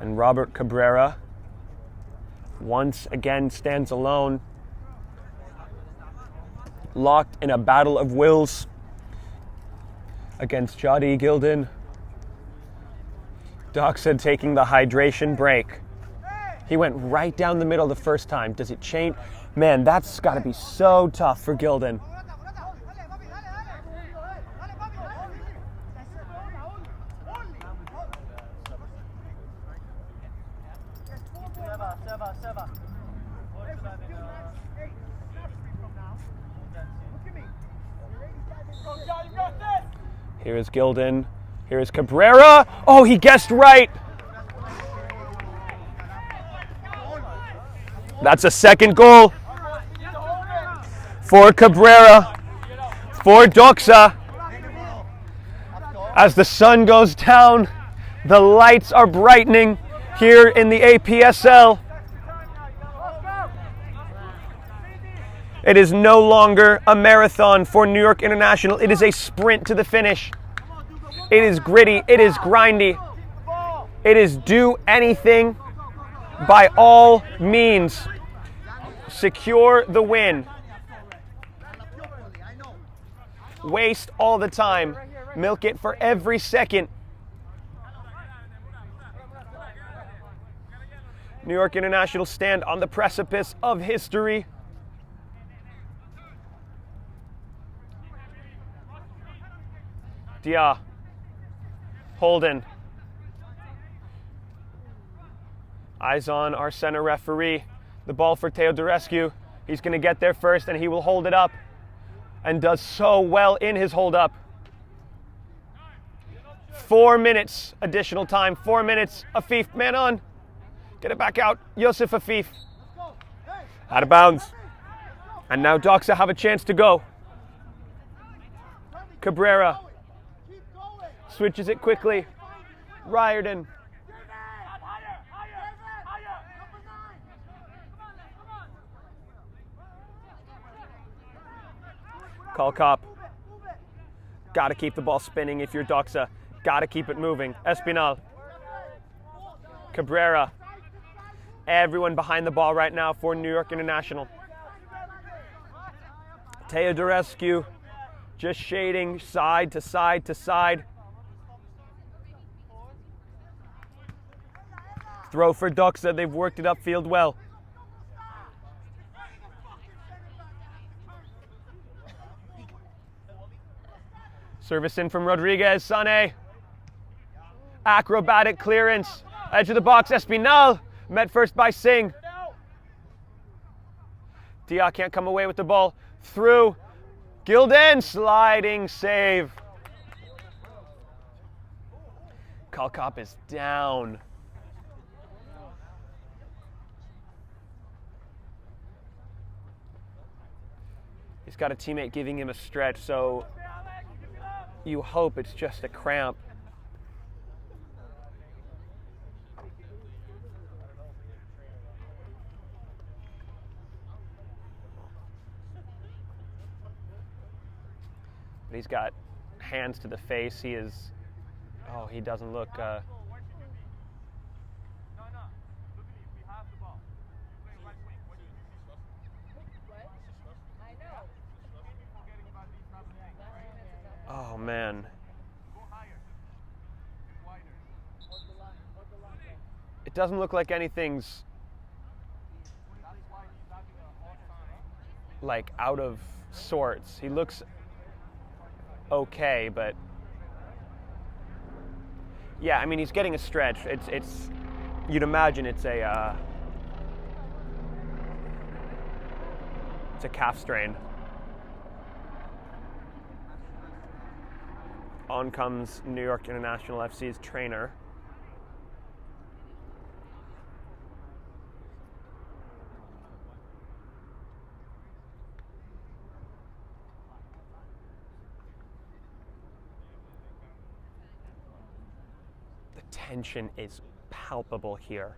[SPEAKER 1] And Robert Cabrera once again stands alone, locked in a battle of wills against Jadi Gilden. Doxa taking the hydration break. He went right down the middle the first time. Does it change? Man, that's got to be so tough for Gilden. Here is Gilden. Here is Cabrera. Oh, he guessed right. That's a second goal for Cabrera, for Doxa. As the sun goes down, the lights are brightening here in the APSL. It is no longer a marathon for New York International. It is a sprint to the finish. It is gritty. It is grindy. It is do anything by all means. Secure the win. Waste all the time. Milk it for every second. New York International stand on the precipice of history. Dia. Holden. Eyes on our center referee. The ball for Teodorescu. He's going to get there first and he will hold it up. And does so well in his hold up. 4 minutes additional time. 4 minutes. Afif, man on. Get it back out. Yosef Afif. Out of bounds. And now Doxa have a chance to go. Cabrera. Switches it quickly. Riordan. Call cop. Got to keep the ball spinning if you're Doxa. Got to keep it moving. Espinal. Cabrera. Everyone behind the ball right now for New York International. Teodorescu just shading side to side to side. Throw for Doxa. They've worked it upfield well. Service in from Rodriguez. Sané. Acrobatic clearance. Edge of the box. Espinal. Met first by Singh. Dia can't come away with the ball. Through. Gilden. Sliding save. Kalkop is down. He's got a teammate giving him a stretch, so you hope it's just a cramp. But he's got hands to the face. He is, oh, he doesn't look, oh man. It doesn't look like anything's like out of sorts. He looks okay, but yeah, I mean, he's getting a stretch. It's you'd imagine it's a calf strain. On comes New York International FC's trainer. The tension is palpable here.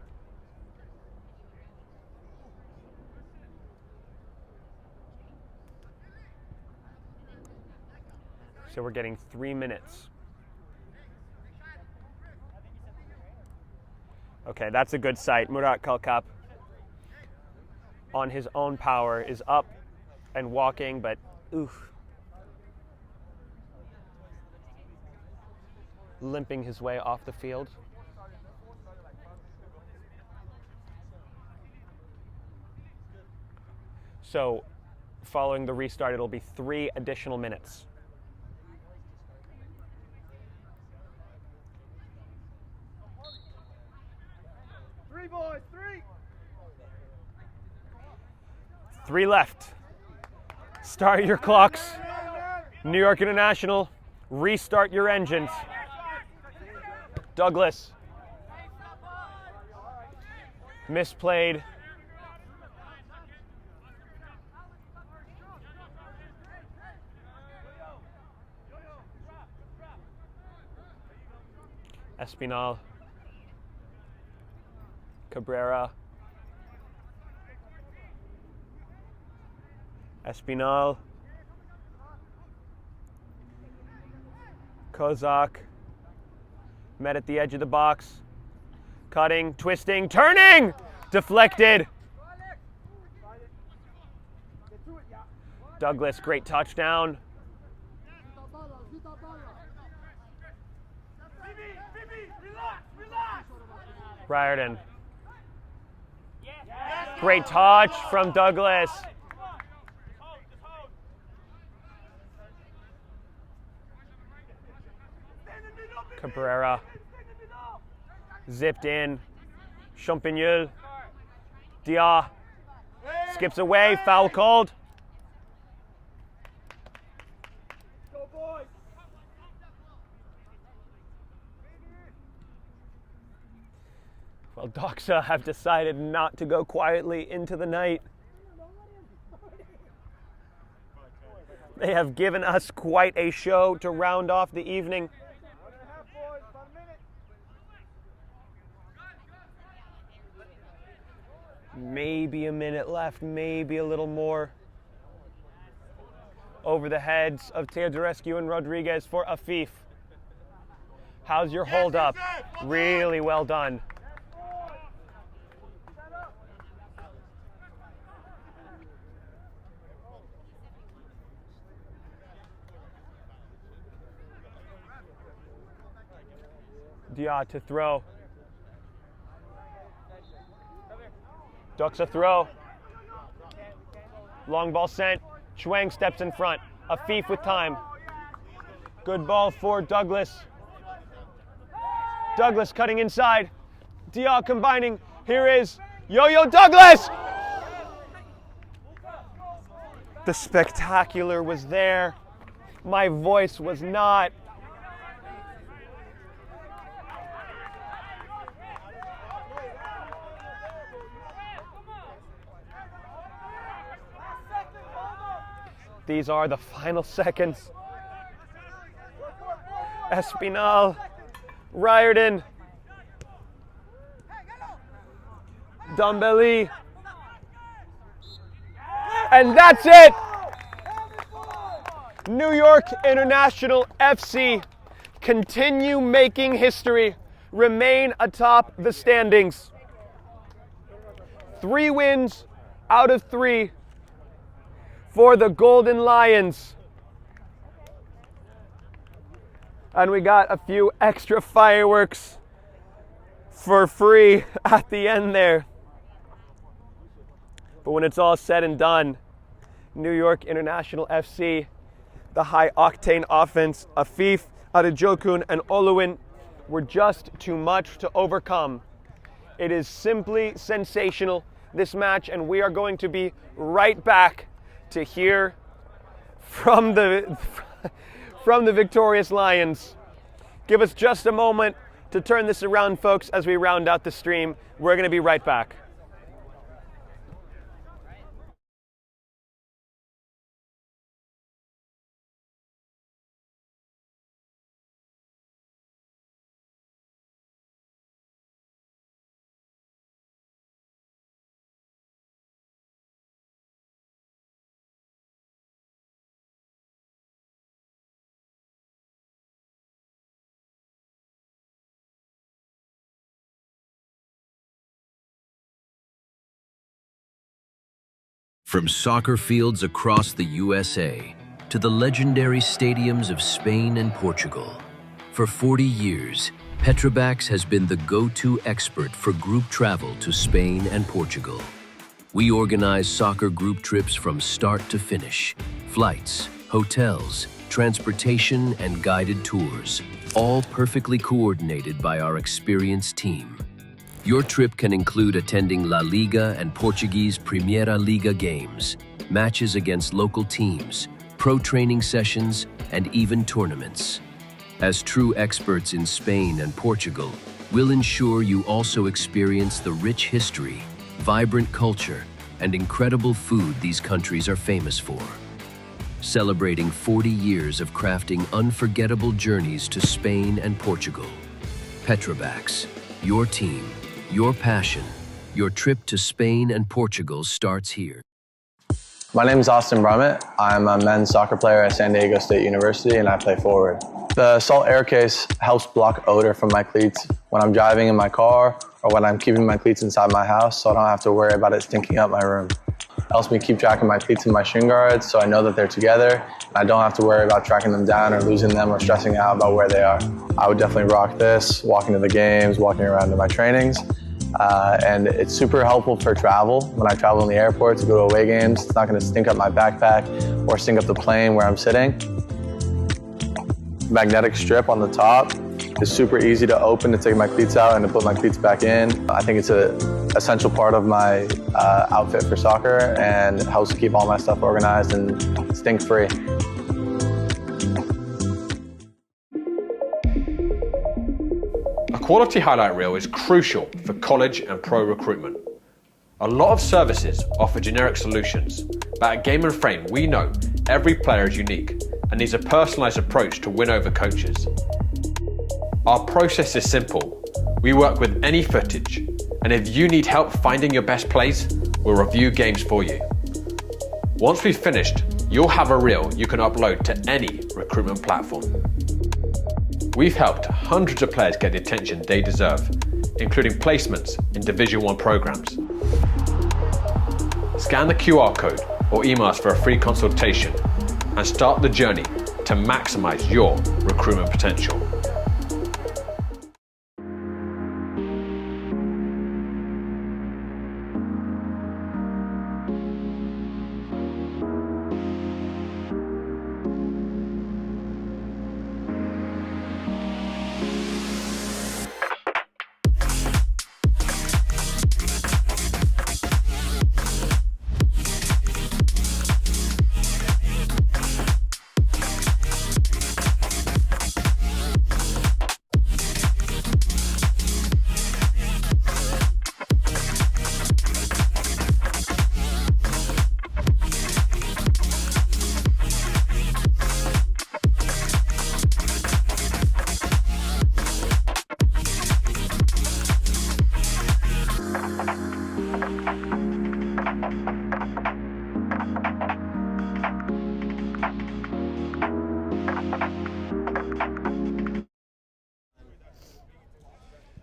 [SPEAKER 1] So we're getting 3 minutes. Okay, that's a good sight. Murat Kalkap on his own power is up and walking, but oof. Limping his way off the field. So following the restart, it'll be 3 additional minutes.
[SPEAKER 2] Boys, 3.
[SPEAKER 1] 3 left. Start your clocks. New York International, restart your engines. Douglas. Misplayed. Espinal. Cabrera. Espinal. Kozak. Met at the edge of the box. Cutting, twisting, turning! Deflected. Douglas, great touchdown. Riordan. Great touch from Douglas. Cabrera. Zipped in. Champagnol. Dia. Skips away. Foul called. Well, Doxa have decided not to go quietly into the night. They have given us quite a show to round off the evening. Maybe a minute left, maybe a little more. Over the heads of Teodorescu and Rodriguez for Afif. How's your hold up? Really well done. Dia to throw. Doxa throw. Long ball sent. Chuang steps in front. Afif with time. Good ball for Douglas. Douglas cutting inside. Dia combining. Here is Yo-Yo Douglas! The spectacular was there. My voice was not. These are the final seconds. Espinal, Riordan, Dumbelly, and that's it! New York International FC continue making history, remain atop the standings. 3 wins out of 3 for the Golden Lions. And we got a few extra fireworks for free at the end there. But when it's all said and done, New York International FC, the high-octane offense, Afif, Adejokun, and Oluwin were just too much to overcome. It is simply sensational, this match, and we are going to be right back to hear from the victorious Lions. Give us just a moment to turn this around, folks, as we round out the stream. We're going to be right back.
[SPEAKER 3] From soccer fields across the USA to the legendary stadiums of Spain and Portugal, for 40 years, Petrobax has been the go-to expert for group travel to Spain and Portugal. We organize soccer group trips from start to finish, flights, hotels, transportation, and guided tours, all perfectly coordinated by our experienced team. Your trip can include attending La Liga and Portuguese Primeira Liga games, matches against local teams, pro training sessions, and even tournaments. As true experts in Spain and Portugal, we'll ensure you also experience the rich history, vibrant culture, and incredible food these countries are famous for. Celebrating 40 years of crafting unforgettable journeys to Spain and Portugal. Petrobax, your team, your passion, your trip to Spain and Portugal starts here.
[SPEAKER 4] My name is Austin Brummett. I'm a men's soccer player at San Diego State University and I play forward. The salt air case helps block odor from my cleats when I'm driving in my car or when I'm keeping my cleats inside my house, so I don't have to worry about it stinking up my room. It helps me keep track of my cleats and my shin guards so I know that they're together and I don't have to worry about tracking them down or losing them or stressing out about where they are. I would definitely rock this, walking to the games, walking around to my trainings. And it's super helpful for travel. When I travel in the airport to go to away games, it's not going to stink up my backpack or stink up the plane where I'm sitting. Magnetic strip on the top is super easy to open to take my cleats out and to put my cleats back in. I think it's an essential part of my outfit for soccer and it helps keep all my stuff organized and stink-free.
[SPEAKER 5] A quality highlight reel is crucial for college and pro recruitment. A lot of services offer generic solutions, but at Game & Frame we know every player is unique and needs a personalised approach to win over coaches. Our process is simple. We work with any footage, and if you need help finding your best plays, we'll review games for you. Once we've finished, you'll have a reel you can upload to any recruitment platform. We've helped hundreds of players get the attention they deserve, including placements in Division 1 programs. Scan the QR code or email us for a free consultation and start the journey to maximize your recruitment potential.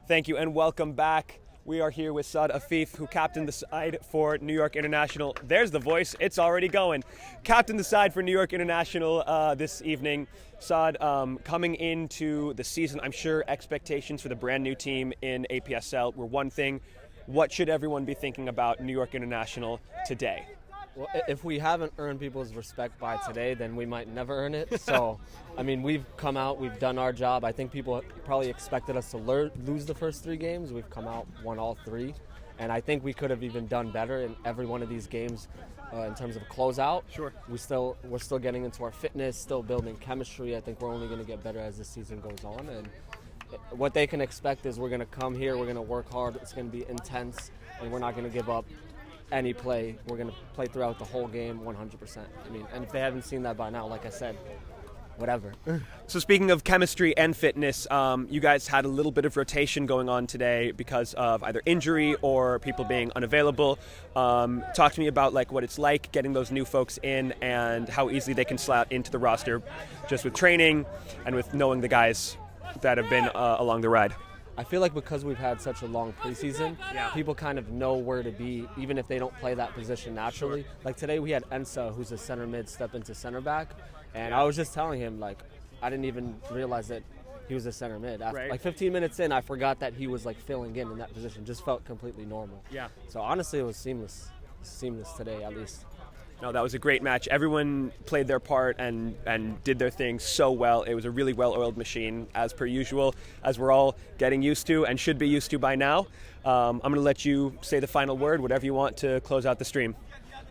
[SPEAKER 1] Thank you and welcome back. We are here with Saad Afif, who captained the side for New York International. There's the voice, it's already going. Captained the side for New York International this evening. Saad, coming into the season, I'm sure expectations for the brand new team in APSL were one thing. What should everyone be thinking about New York International today?
[SPEAKER 6] Well, if we haven't earned people's respect by today, then we might never earn it. So, I mean, we've come out, we've done our job. I think people probably expected us to lose the first 3 games. We've come out, won all 3. And I think we could have even done better in every one of these games in terms of closeout.
[SPEAKER 1] Sure.
[SPEAKER 6] We're still getting into our fitness, still building chemistry. I think we're only going to get better as the season goes on. And what they can expect is we're going to come here, we're going to work hard, it's going to be intense, and we're not going to give up any play. We're going to play throughout the whole game 100%. I mean, and if they haven't seen that by now, like I said, whatever.
[SPEAKER 1] So speaking of chemistry and fitness, you guys had a little bit of rotation going on today because of either injury or people being unavailable. Talk to me about like what it's like getting those new folks in and how easily they can slot into the roster just with training and with knowing the guys that have been along the ride.
[SPEAKER 6] I feel like because we've had such a long preseason, people kind of know where to be, even if they don't play that position naturally. Sure. Like today we had Ensa, who's a center mid, step into center back, and I was just telling him, like, I didn't even realize that he was a center mid. After, like 15 minutes in, I forgot that he was like filling in that position. Just felt completely normal. Yeah. So honestly, it was seamless today, at least.
[SPEAKER 1] No, that was a great match. Everyone played their part and did their thing so well. It was a really well-oiled machine, as per usual, as we're all getting used to and should be used to by now. I'm going to let you say the final word, whatever you want to close out the stream.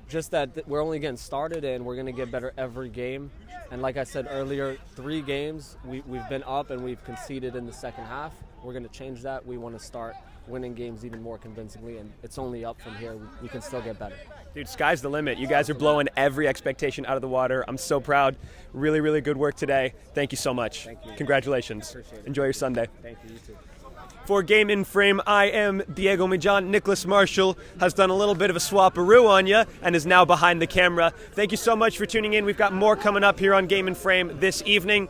[SPEAKER 6] Just that we're only getting started and we're going to get better every game. And like I said earlier, 3 games, we've been up and we've conceded in the second half. We're going to change that. We want to start winning games even more convincingly, and it's only up from here. We can still get better.
[SPEAKER 1] Dude, sky's the limit. You guys are blowing every expectation out of the water. I'm so proud. Really, really good work today. Thank you so much.
[SPEAKER 6] Thank you.
[SPEAKER 1] Congratulations.
[SPEAKER 6] Appreciate it.
[SPEAKER 1] Enjoy your Sunday.
[SPEAKER 6] Thank you. You too.
[SPEAKER 1] For Game in Frame, I am Diego Mijan. Nicholas Marshall has done a little bit of a swap-a-roo on you and is now behind the camera. Thank you so much for tuning in. We've got more coming up here on Game in Frame this evening.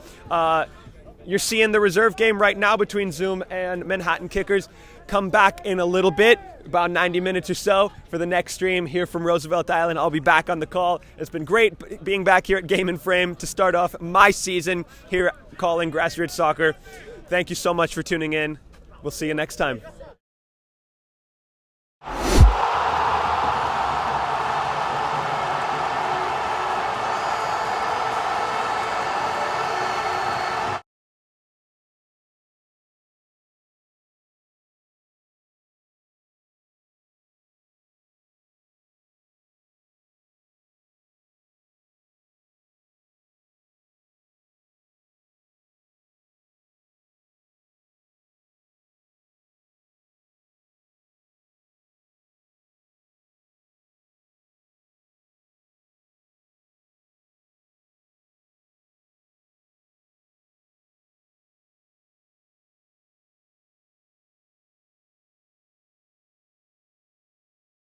[SPEAKER 1] You're seeing the reserve game right now between Zoom and Manhattan Kickers. Come back in a little bit, about 90 minutes or so, for the next stream here from Roosevelt Island. I'll be back on the call. It's been great being back here at Game in Frame to start off my season here calling grassroots soccer. Thank you so much for tuning in. We'll see you next time.